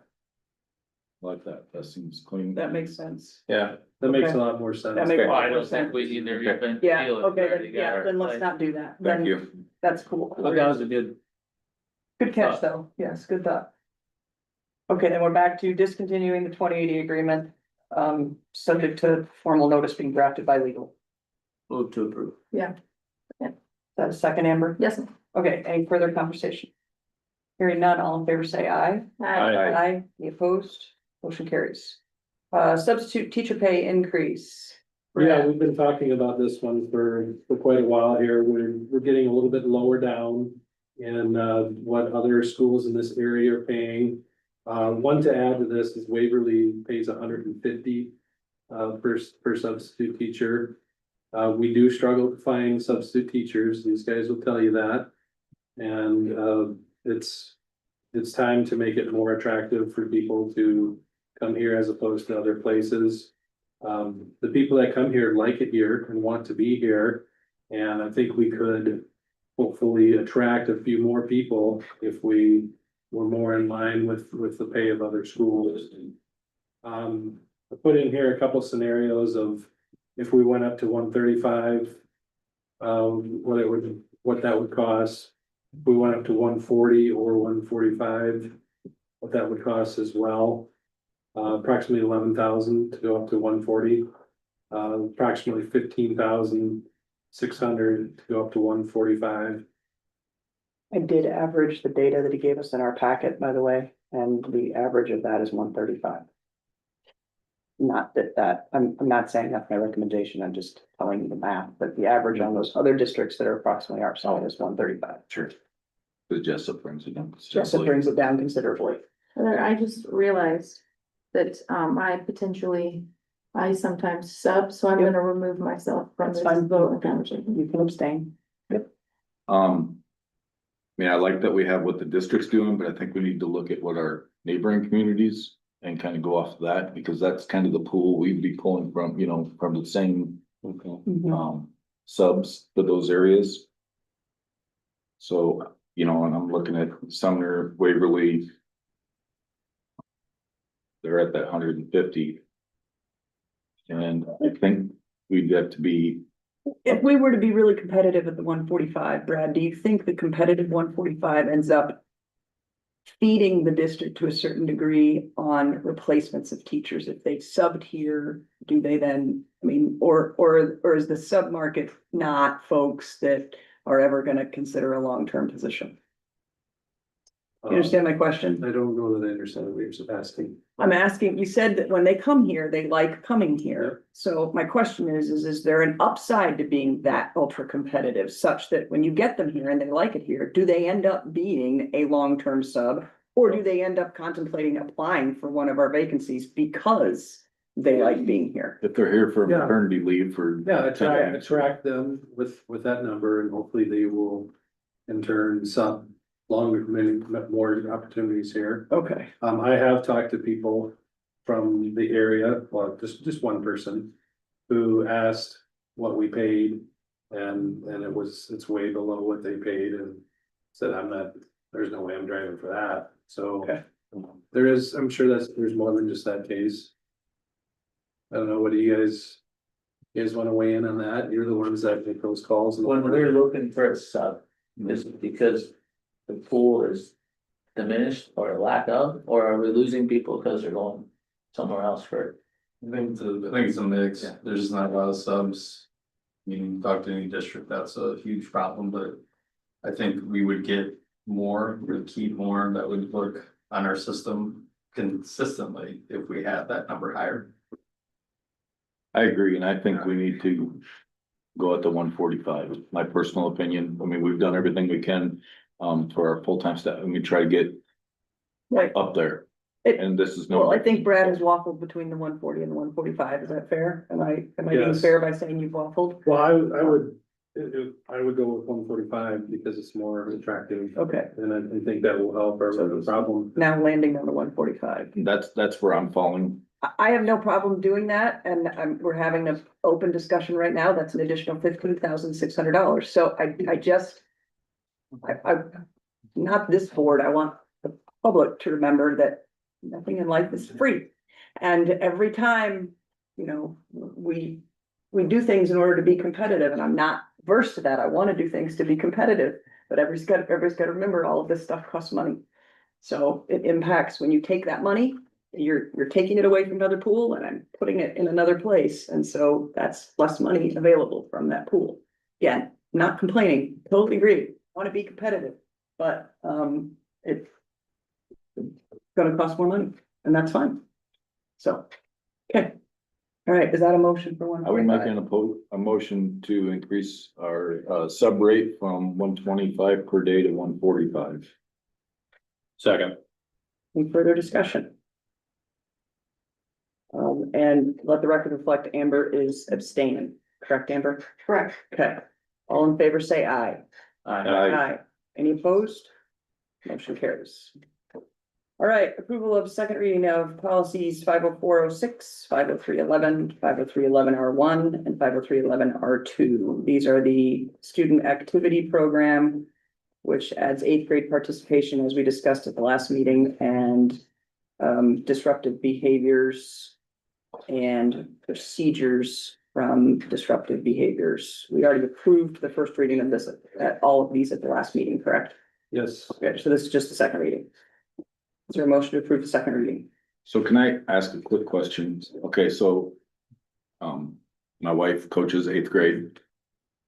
Like that, that seems clean. That makes sense. Yeah, That makes Okay. a lot more sense. That makes a I lot more don't think sense. we need to reinvent. the Yeah, wheel if we okay, already then, got yeah, our then let's place. not do that. Thank Then you. That's cool. But that was a good, Good catch, though. Yes, good thought. Okay, then we're back to discontinuing the 2080 agreement, subject to formal notice being drafted by legal. move to approve. Is that a second, Amber? yes. Okay, any further conversation? Hearing none, all in favor say aye. Aye. Any opposed? Motion carries. Substitute teacher pay increase. Yeah, we've been talking about this one for quite a while here. We're getting a little bit lower down in what other schools in this area are paying. One to add to this is Waverly pays $150 per substitute teacher. We do struggle to find substitute teachers. These guys will tell you that. And it's time to make it more attractive for people to come here as opposed to other places. The people that come here like it here and want to be here. And I think we could hopefully attract a few more people if we were more in line with the pay of other schools. I put in here a couple scenarios of if we went up to 135, what that would cost. If we went up to 140 or 145, what that would cost as well. Approximately 11,000 to go up to 140. Approximately 15,600 to go up to 145. I did average the data that he gave us in our packet, by the way, and the average of that is 135. Not that, I'm not saying that's my recommendation, I'm just telling you the math, but the average on those other districts that are approximately our size is 135. Sure. The Jessup brings it down. Jessup brings it down considerably. Heather, I just realized that, I sometimes sub, so I'm Yep. gonna remove myself from That's this fine. vote and conversation. You can abstain. I mean, I like that we have what the district's doing, but I think we need to look at what our neighboring communities and kind of go off of that, because that's kind of the pool we'd be pulling from, you know, from the same subs for those areas. So, you know, and I'm looking at Sumner, Waverly. They're at that 150. And I think we'd have to be, If we were to be really competitive at the 145, Brad, do you think the competitive 145 ends up feeding the district to a certain degree on replacements of teachers? If they subbed here, do they then, I mean, or is the sub market not folks that are ever gonna consider a long-term position? You understand my question? I don't know that I understand what you're asking. I'm asking, you said that when they come here, they like coming here. So my question is there an upside to being that ultra competitive such that when you get them here and they like it here, do they end up being a long-term sub? Or do they end up contemplating applying for one of our vacancies because they like being here? if they're here for Yeah. maternity leave for. Yeah, attract them with that number, and hopefully they will in turn sub longer, many more opportunities here. Okay, I have talked to people from the area, well, just one person who asked what we paid. And it's way below what they paid, and said, there's no way I'm driving for that. So Okay. I'm sure there's more than just that case. I don't know, what do you guys want to weigh in on that? You're the ones that make those calls. When we're looking for a sub, this is because the pool is diminished or lack of, or are we losing people because they're going somewhere else for? I think it's a mix. Yeah. There's just not a lot of subs. I mean, talk to any district, that's a huge problem, but I think we would get more, we'd keep more that would work on our system consistently if we had that number higher. I agree, and I think we need to go at the 145. My personal opinion. I mean, we've done everything we can for our full-time staff, and we try to get Right. up there. It- And this is no. Well, I think Brad has waffled between the 140 and the 145. Is that fair? Am I being Yes. fair by saying you've waffled? Well, I would go with 145 because it's more attractive. Okay, And I think that will help our problem. now landing on the 145. That's where I'm falling. I have no problem doing that, and we're having an open discussion right now. That's an additional $15,600. So I just. Not this board, I want the public to remember that nothing in life is free. And every time, you know, we do things in order to be competitive, and I'm not versed to that. I want to do things to be competitive, but everybody's got to remember all of this stuff costs money. So it impacts when you take that money, you're taking it away from another pool and I'm putting it in another place. And so that's less money available from that pool. Again, not complaining, totally agree, want to be competitive, but it's gonna cost more money and that's fine. So, okay. All right, is that a motion for one? I would make a motion to increase our sub rate from 125 per day to 145. Second. Any further discussion? And let the record reflect Amber is abstaining, correct, Amber? Correct. Okay, all in favor, say aye. Aye. Any opposed? Motion carries. All right, approval of second reading of policies 50406, 50311, 50311 R1, and 50311 R2. These are the student activity program, which adds eighth grade participation, as we discussed at the last meeting, and disruptive behaviors and procedures from disruptive behaviors. We already approved the first reading of this, all of these at the last meeting, correct? Yes. Okay, so this is just the second reading. Is there a motion to approve the second reading? So can I ask a quick question? Okay, so. My wife coaches eighth grade.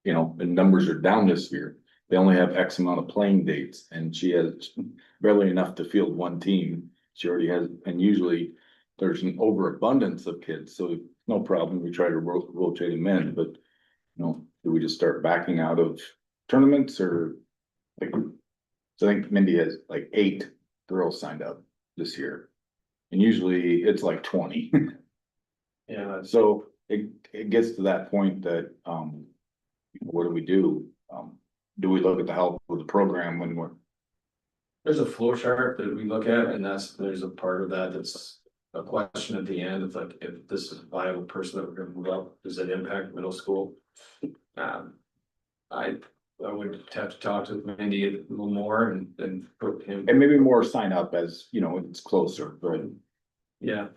You know, the numbers are down this year. They only have X amount of playing dates and she has barely enough to field one team. She already has, and usually there's an overabundance of kids, so no problem. We try to rotate them in, but. You know, do we just start backing out of tournaments or? Like, so I think Mindy has like 8 girls signed up this year. And usually it's like 20. Yeah, So it gets to that point that, what do we do? Do we look at the health of the program when we're, there's a flow chart that we look at, and there's a part of that that's a question at the end, it's like, if this is a viable person that we're gonna move up, does it impact middle school? I would have to talk to Mandy a little more and put him. and maybe more sign up as, you know, it's closer, but Yeah.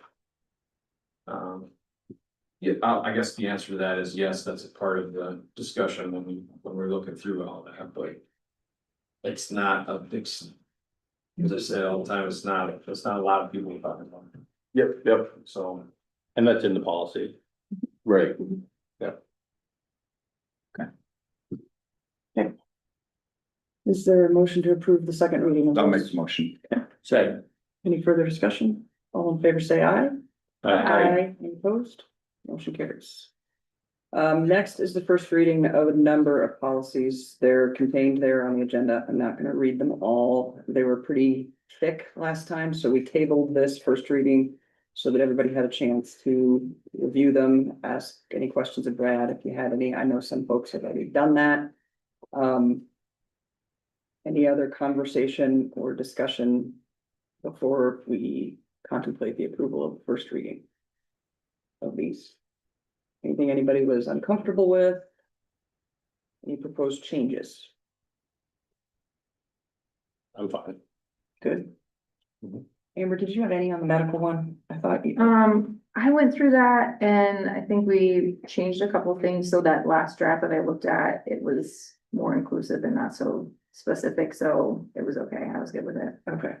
Yeah, I guess the answer to that is yes, that's a part of the discussion when we're looking through all that, but. It's not a big, as I say all the time, it's not a lot of people talking about it, yep, so. And that's in the policy. right. Is there a motion to approve the second reading of I'll make this? the motion. Second. Any further discussion? All in favor, say aye. Any opposed? Motion carries. Next is the first reading of a number of policies. They're contained there on the agenda. I'm not gonna read them all. They were pretty thick last time, so we tabled this first reading so that everybody had a chance to review them, ask any questions of Brad if you had any. I know some folks have already done that. Any other conversation or discussion before we contemplate the approval of the first reading of these? Anything anybody was uncomfortable with? Any proposed changes? I'm fine. Good. Amber, did you have any on the medical one? I thought you. I went through that and I think we changed a couple things, so that last draft that I looked at, it was more inclusive and not so specific, so it was okay. I was good with it. Okay.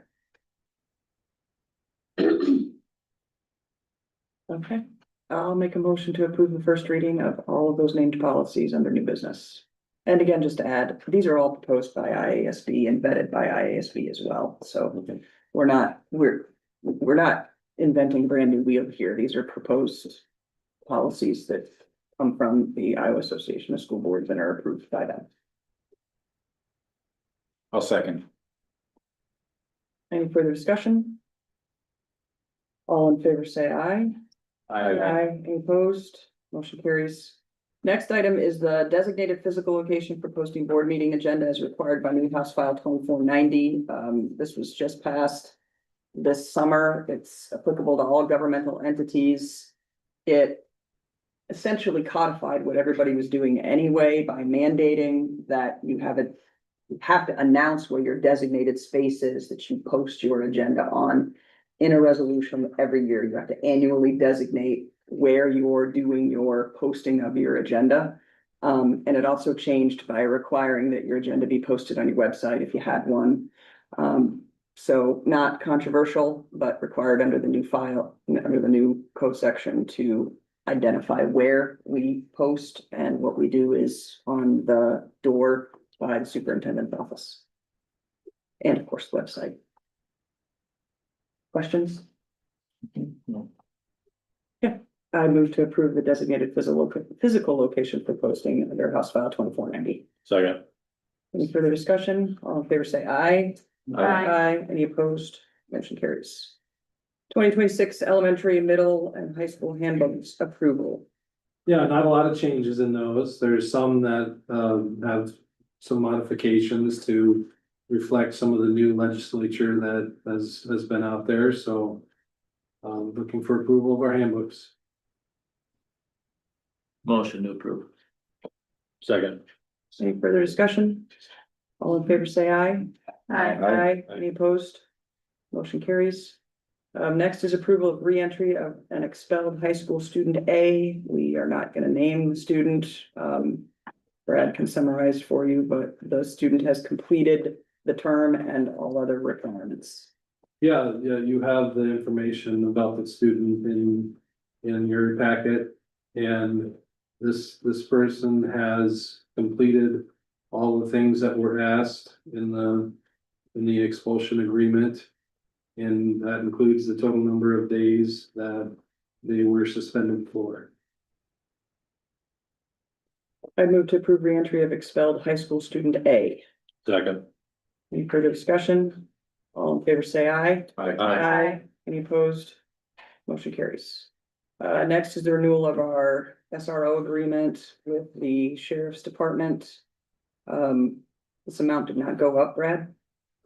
Okay, I'll make a motion to approve the first reading of all of those named policies under new business. And again, just to add, these are all proposed by IASB and vetted by IASB as well, so we're not inventing a brand new wheel here. These are proposed policies that come from the Iowa Association of School Boards and are approved by them. I'll second. Any further discussion? All in favor, say aye. Aye. Any opposed? Motion carries. Next item is the designated physical location for posting board meeting agenda as required by New House File 2490. This was just passed this summer. It's applicable to all governmental entities. It essentially codified what everybody was doing anyway by mandating that you have to announce where your designated space is that you post your agenda on in a resolution every year. You have to annually designate where you're doing your posting of your agenda. And it also changed by requiring that your agenda be posted on your website if you had one. So not controversial, but required under the new file, under the new code section to identify where we post, and what we do is on the door by the superintendent's office. And of course, the website. Questions? Yeah, I move to approve the designated physical location for posting under House File 2490. Second. Any further discussion? All in favor, say aye. Aye. Any opposed? Motion carries. 2026 elementary, middle, and high school handbooks approval. Yeah, not a lot of changes in those. There's some that have some modifications to reflect some of the new legislature that has been out there, so. Looking for approval of our handbooks. Motion to approve. Second. Any further discussion? All in favor, say aye. Aye. Any opposed? Motion carries. Next is approval of reentry of an expelled high school student A. We are not gonna name the student. Brad can summarize for you, but the student has completed the term and all other requirements. Yeah, you have the information about the student in your packet. And this person has completed all the things that were asked in the expulsion agreement. And that includes the total number of days that they were suspended for. I move to approve reentry of expelled high school student A. Second. Any further discussion? All in favor, say aye. Aye. Any opposed? Motion carries. Next is the renewal of our SRO agreement with the sheriff's department. This amount did not go up, Brad,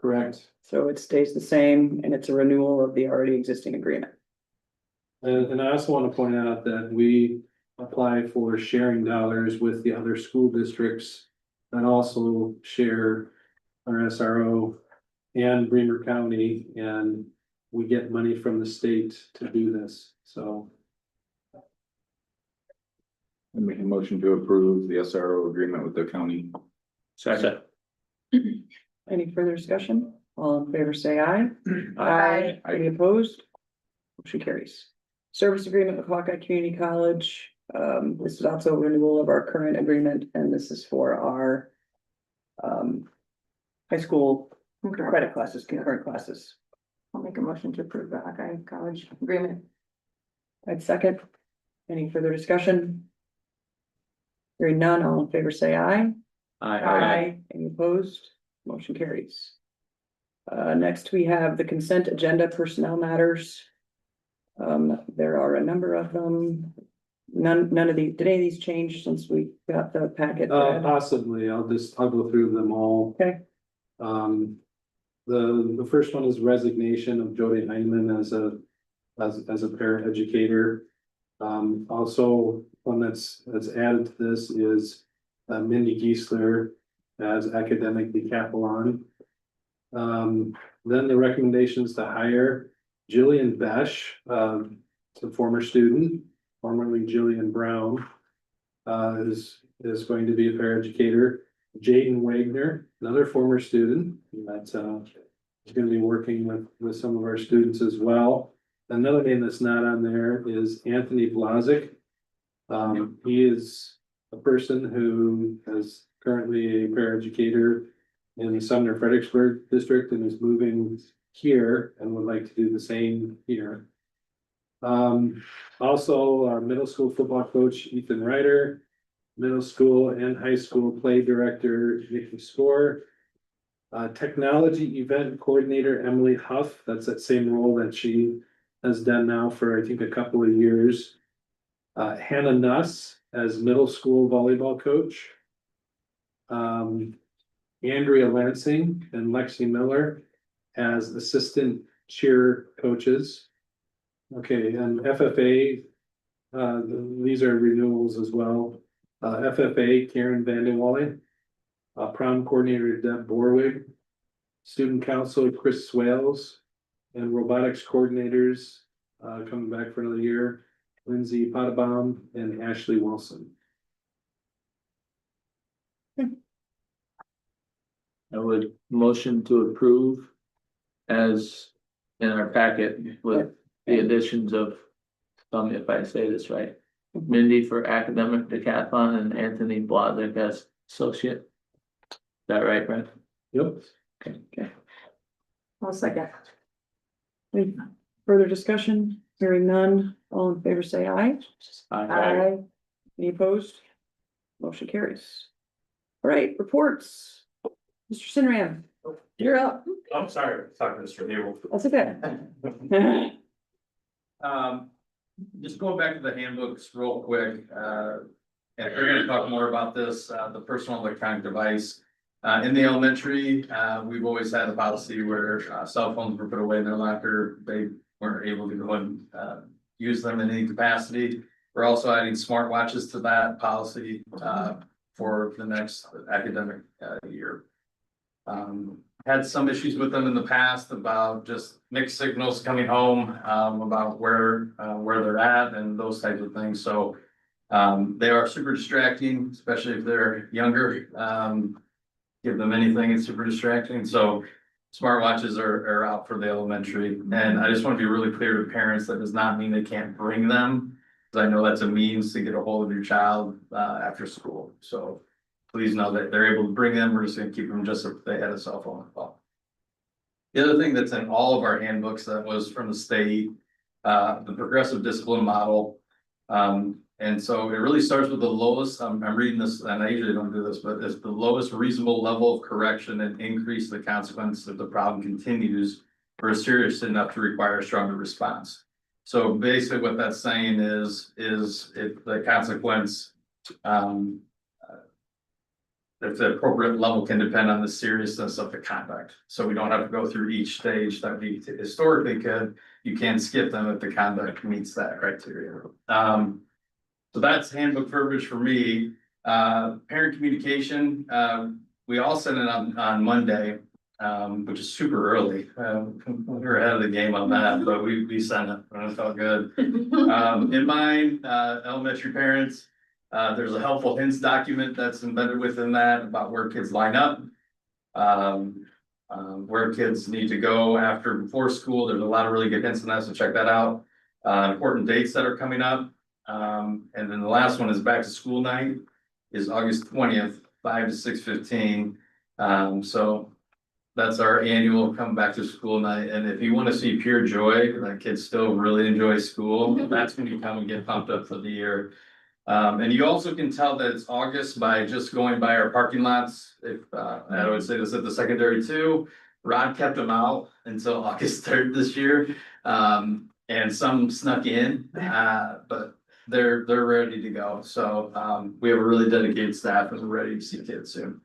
Correct. so it stays the same, and it's a renewal of the already existing agreement. And I also want to point out that we apply for sharing dollars with the other school districts that also share our SRO and Bremer County, and we get money from the state to do this, so. I make a motion to approve the SRO agreement with the county. Second. Any further discussion? All in favor, say aye. Aye. Any opposed? Motion carries. Service agreement with Hawkeye Community College. This is also a renewal of our current agreement, and this is for our high school credit classes, concurrent classes. I'll make a motion to approve the Hawkeye College agreement. I'd second. Any further discussion? Hearing none, all in favor, say aye. Any opposed? Motion carries. Next, we have the consent agenda personnel matters. There are a number of them. None of these, did any of these change since we got the packet? Possibly, I'll go through them all. Okay. The first one is resignation of Jody Heineman as a paraeducator. Also, one that's added to this is Mindy Geisler as academic decathlon. Then the recommendations to hire Jillian Besh, a former student, formerly Jillian Brown, is going to be a paraeducator. Jaden Wagner, another former student, that's is gonna be working with some of our students as well. Another name that's not on there is Anthony Blazik. He is a person who is currently a paraeducator in the Sumner Fredericksburg district and is moving here and would like to do the same here. Also our middle school football coach Ethan Ryder, middle school and high school play director Nikki Score. Technology event coordinator Emily Huff, that's that same role that she has done now for I think a couple of years. Hannah Nuss as middle school volleyball coach. Andrea Lansing and Lexi Miller as assistant cheer coaches. Okay, and FFA, these are renewals as well. FFA Karen Vandenwallen, prom coordinator Deb Borwig, student council Chris Swales, and robotics coordinators coming back for another year, Lindsay Potabaum and Ashley Wilson. I would motion to approve as in our packet with the additions of, if I say this right, Mindy for academic decathlon and Anthony Blazik as associate. Is that right, Brent? Yep. Okay. I'll second. Any further discussion? Hearing none, all in favor say aye. Aye. Any opposed? Motion carries. All right, reports. Mr. Sinram, you're up. I'm sorry, talking to Mr. Newell. That's okay. Just going back to the handbooks real quick, and we're gonna talk more about this, the personal electronic device. In the elementary, we've always had a policy where cell phones were put away in their locker. They weren't able to go and use them in any capacity. We're also adding smartwatches to that policy for the next academic year. Had some issues with them in the past about just mixed signals coming home, about where they're at and those types of things. So they are super distracting, especially if they're younger. Give them anything, it's super distracting. So smartwatches are out for the elementary. And I just want to be really clear to parents, that does not mean they can't bring them. Because I know that's a means to get a hold of your child after school. So please know that they're able to bring them. We're just gonna keep them just if they had a cell phone involved. The other thing that's in all of our handbooks that was from the state, the progressive discipline model. And so it really starts with the lowest, I'm reading this, and I usually don't do this, but it's the lowest reasonable level of correction and increase the consequence if the problem continues or is serious enough to require a stronger response. So basically what that's saying is if the consequence, if the appropriate level can depend on the seriousness of the conduct. So we don't have to go through each stage that we historically could. You can skip them if the conduct meets that criteria. So that's handbook verbiage for me. Parent communication, we all sent it on Monday, which is super early. We're ahead of the game on that, but we sent it and it felt good. In mine, elementary parents, there's a helpful hints document that's embedded within that about where kids line up. Where kids need to go before school. There's a lot of really good hints in that, so check that out. Important dates that are coming up. And then the last one is back to school night is August 20th, 5 to 6:15. So that's our annual come back to school night. And if you want to see pure joy, like kids still really enjoy school, that's when you come and get pumped up for the year. And you also can tell that it's August by just going by our parking lots. If I would say this at the secondary too, Rod kept them out until August 3rd this year. And some snuck in, but they're ready to go. So we have a really dedicated staff and we're ready to see kids soon.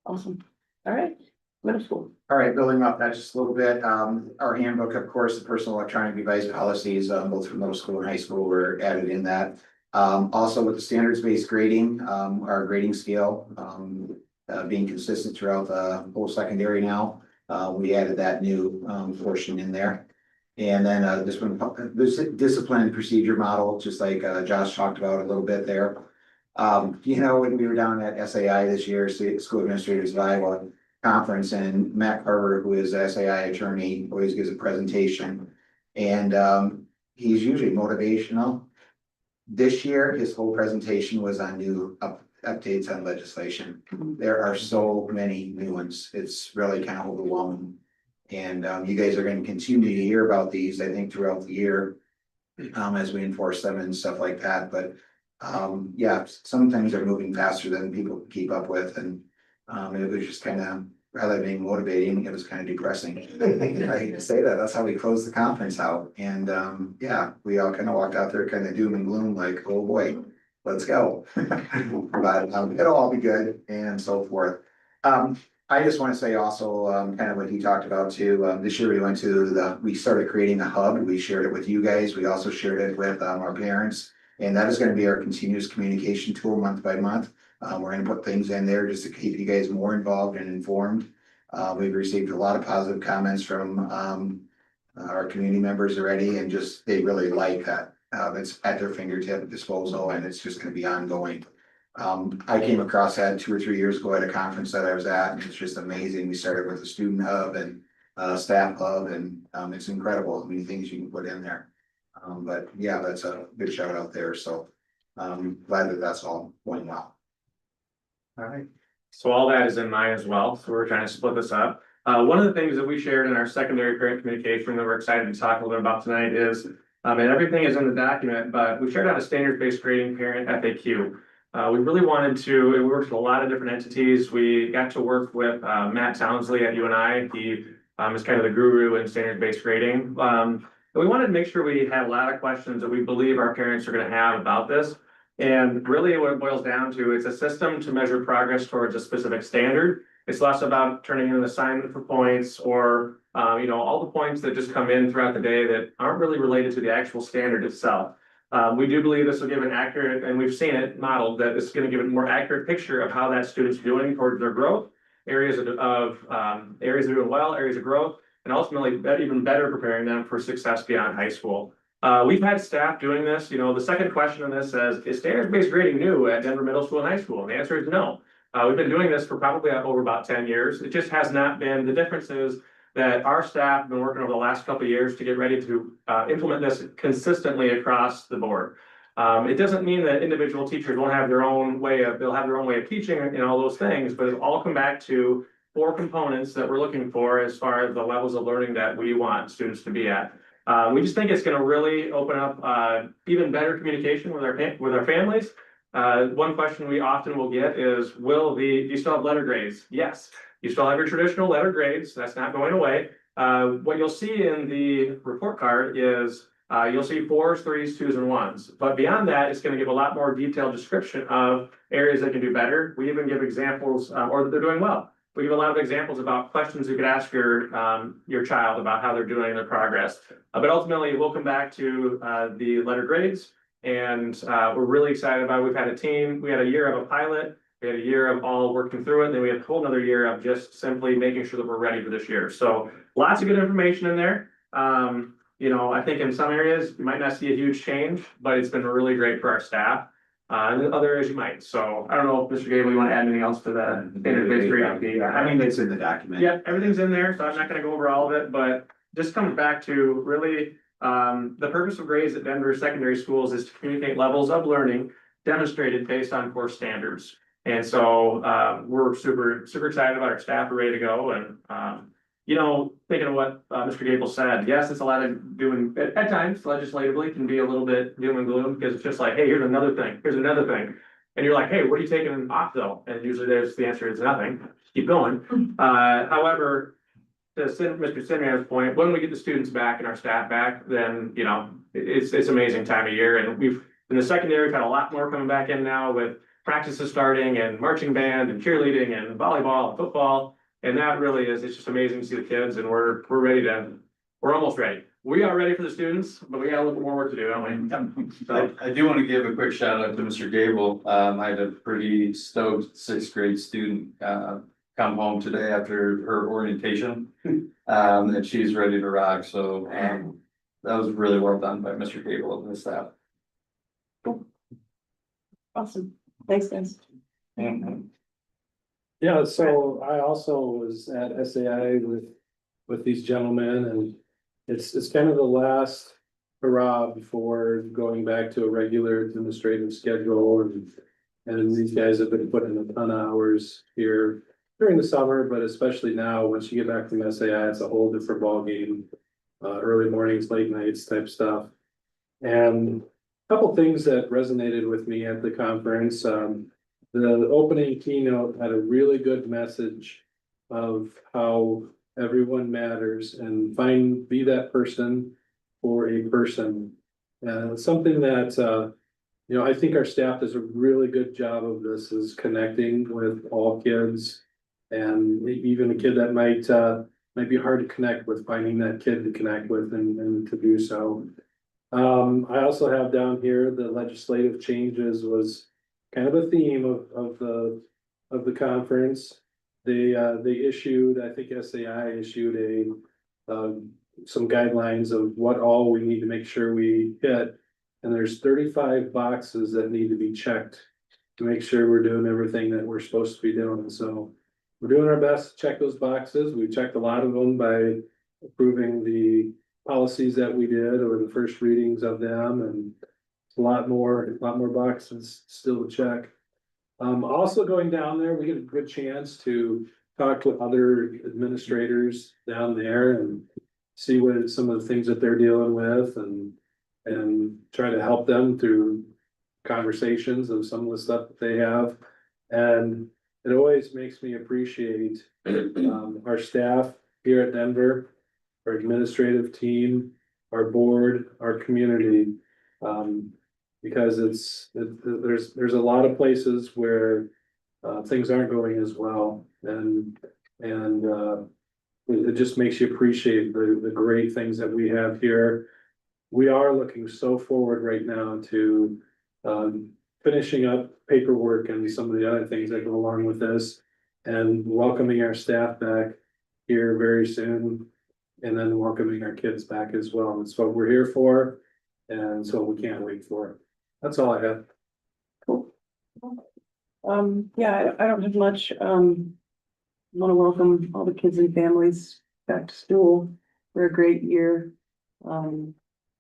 Awesome. All right, middle school. All right, building up that just a little bit, our handbook, of course, the personal electronic device policies, both for middle school and high school were added in that. Also with the standards-based grading, our grading scale, being consistent throughout the whole secondary now. We added that new portion in there. And then this discipline and procedure model, just like Josh talked about a little bit there. You know, when we were down at SAI this year, School Administrators of Iowa Conference, and Matt Carver, who is a SAI attorney, always gives a presentation. And he's usually motivational. This year, his whole presentation was on new updates on legislation. There are so many new ones. It's really kind of overwhelming. And you guys are going to continue to hear about these, I think, throughout the year. As we enforce them and stuff like that, but yeah, some things are moving faster than people can keep up with, and it was just kind of, rather than being motivating, it was kind of depressing. I hate to say that, that's how we closed the conference out, and yeah, we all kind of walked out there kind of doom and gloom, like, oh boy, let's go. But it'll all be good and so forth. I just want to say also, kind of what he talked about too, this year we started creating a hub, we shared it with you guys, we also shared it with our parents. And that is going to be our continuous communication tool month by month. We're going to put things in there just to keep you guys more involved and informed. We've received a lot of positive comments from our community members already, and just, they really like that. It's at their fingertip disposal, and it's just going to be ongoing. I came across that 2 or 3 years ago at a conference that I was at, and it's just amazing. We started with a student hub and staff hub, and it's incredible how many things you can put in there. But yeah, that's a good shout out there, so glad that that's all going well. All right, so all that is in mine as well, so we're trying to split this up. One of the things that we shared in our secondary parent communication that we're excited to talk a little bit about tonight is, and everything is in the document, but we shared out a standards-based grading parent FAQ. We really wanted to, we worked with a lot of different entities. We got to work with Matt Townsley at UNI. He is kind of the guru in standards-based grading. But we wanted to make sure we had a lot of questions that we believe our parents are going to have about this. And really what it boils down to, it's a system to measure progress towards a specific standard. It's less about turning in an assignment for points or, you know, all the points that just come in throughout the day that aren't really related to the actual standard itself. We do believe this will give an accurate, and we've seen it modeled, that it's going to give a more accurate picture of how that student's doing towards their growth, areas of areas that are doing well, areas of growth, and ultimately even better preparing them for success beyond high school. We've had staff doing this. You know, the second question on this says, is standards-based grading new at Denver Middle School and High School? And the answer is no. We've been doing this for probably over about 10 years. It just has not been. The difference is that our staff have been working over the last couple of years to get ready to implement this consistently across the board. It doesn't mean that individual teachers won't have their own way of, they'll have their own way of teaching and all those things, but it'll all come back to 4 components that we're looking for as far as the levels of learning that we want students to be at. We just think it's going to really open up even better communication with our families. One question we often will get is, do you still have letter grades? Yes, you still have your traditional letter grades. That's not going away. What you'll see in the report card is you'll see 4s, 3s, 2s, and 1s. But beyond that, it's going to give a lot more detailed description of areas that can do better. We even give examples, or that they're doing well. We give a lot of examples about questions you could ask your child about how they're doing in their progress. But ultimately, we'll come back to the letter grades, and we're really excited about it. We've had a team. We had a year of a pilot. We had a year of all working through it. And then we had a whole nother year of just simply making sure that we're ready for this year. So lots of good information in there. You know, I think in some areas you might not see a huge change, but it's been really great for our staff. And in other areas you might. So I don't know if Mr. Gable, you want to add anything else to the standard-based grading? I mean, it's in the document. Yeah, everything's in there, so I'm not gonna go over all of it, but just comes back to really, the purpose of grades at Denver secondary schools is to communicate levels of learning demonstrated based on course standards. And so, we're super excited about our staff are ready to go, and, you know, thinking of what Mr. Gable said, yes, it's a lot of doing, at times legislatively can be a little bit doom and gloom, because it's just like, hey, here's another thing. And you're like, hey, what are you taking off though? And usually the answer is nothing, just keep going. However, to Mr. Simeon's point, when we get the students back and our staff back, then, you know, it's amazing time of year. And we've, in the secondary, we've had a lot more coming back in now with practices starting and marching band and cheerleading and volleyball and football. And that really is, it's just amazing to see the kids, and we're almost ready. We are ready for the students, but we got a little bit more work to do, don't we? So, I do want to give a quick shout out to Mr. Gable. I had a pretty stoked 6th grade student come home today after her orientation. And she's ready to rock. So that was really well done by Mr. Gable and his staff. Awesome. Thanks, guys. Yeah, so I also was at SAI with these gentlemen and it's kind of the last hurrah before going back to a regular administrative schedule and these guys have been putting a ton of hours here during the summer, but especially now, once you get back from SAI, it's a whole different ballgame. Early mornings, late nights type stuff. And a couple things that resonated with me at the conference, the opening keynote had a really good message of how everyone matters and be that person for a person. And something that, you know, I think our staff does a really good job of this is connecting with all kids. And even a kid that might be hard to connect with, finding that kid to connect with and to do so. I also have down here, the legislative changes was kind of a theme of the conference. They issued, I think SAI issued some guidelines of what all we need to make sure we hit. And there's 35 boxes that need to be checked to make sure we're doing everything that we're supposed to be doing. So we're doing our best to check those boxes. We've checked a lot of them by approving the policies that we did or the first readings of them, and a lot more boxes still to check. Also going down there, we get a good chance to talk with other administrators down there and see what some of the things that they're dealing with and try to help them through conversations of some of the stuff that they have. And it always makes me appreciate our staff here at Denver, our administrative team, our board, our community. Because there's a lot of places where things aren't going as well, and it just makes you appreciate the great things that we have here. We are looking so forward right now to finishing up paperwork and some of the other things that go along with this, and welcoming our staff back here very soon, and then welcoming our kids back as well. That's what we're here for, and so we can't wait for it. That's all I have. Cool. Yeah, I don't have much. Want to welcome all the kids and families back to school for a great year.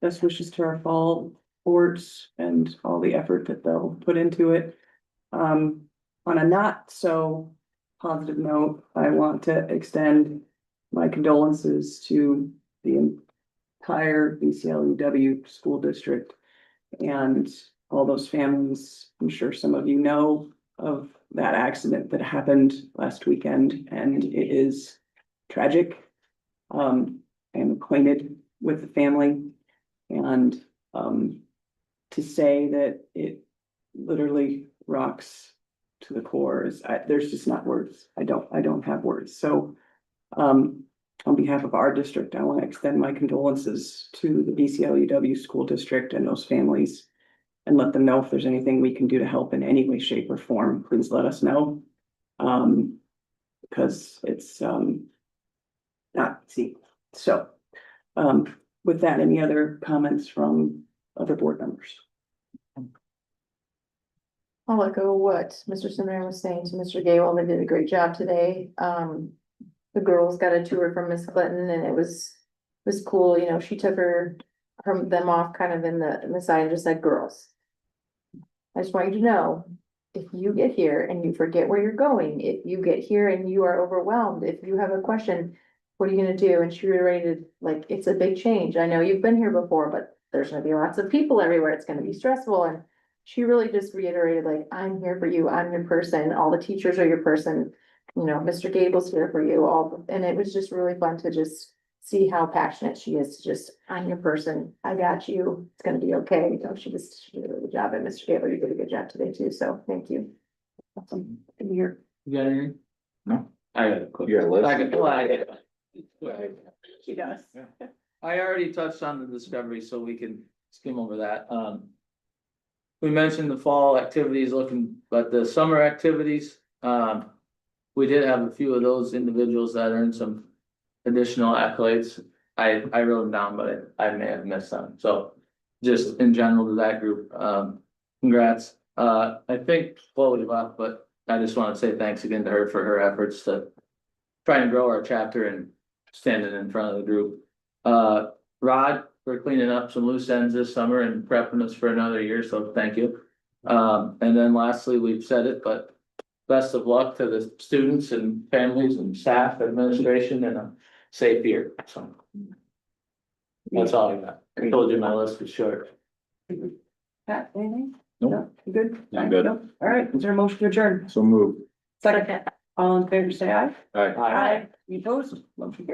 Best wishes to our fall sports and all the effort that they'll put into it. On a not so positive note, I want to extend my condolences to the entire BCLEW school district and all those families. I'm sure some of you know of that accident that happened last weekend, and it is tragic. I'm acquainted with the family, and to say that it literally rocks to the core is, there's just not words. I don't have words. So on behalf of our district, I want to extend my condolences to the BCLEW school district and those families, and let them know if there's anything we can do to help in any way, shape, or form. Please let us know. Because it's not easy. So with that, any other comments from other board members? I'll echo what Mr. Seminary was saying to Mr. Gable. They did a great job today. The girls got a tour from Miss Clinton, and it was cool. You know, she took them off kind of in the side and just said, girls, I just want you to know, if you get here and you forget where you're going, if you get here and you are overwhelmed, if you have a question, what are you gonna do? And she reiterated, like, it's a big change. I know you've been here before, but there's gonna be lots of people everywhere. It's gonna be stressful. And she really just reiterated, like, I'm here for you. I'm your person. All the teachers are your person. You know, Mr. Gable's here for you all. And it was just really fun to just see how passionate she is to just, I'm your person. I got you. It's gonna be okay. You know, she did a really good job. And Mr. Gable, you did a good job today too. So thank you. Awesome. Good to hear. You got anything? No. I got a quick. You got a list? She does. I already touched on the discovery, so we can skim over that. We mentioned the fall activities but the summer activities, we did have a few of those individuals that earned some additional accolades. I wrote them down, but I may have missed some. So just in general to that group, congrats. I think Chloe left, but I just wanna say thanks again to her for her efforts to try and grow our chapter and standing in front of the group. Rod, for cleaning up some loose ends this summer and prepping us for another year, so thank you. And then lastly, we've said it, but best of luck to the students and families and staff, administration, and a safe year, so. That's all I got. I told you my list was short. Pat, anything? Nope. No? You good? I'm good. No? All right, is there a motion to adjourn? So move. Second. All in favor, say aye. Aye. You opposed? Motion carries.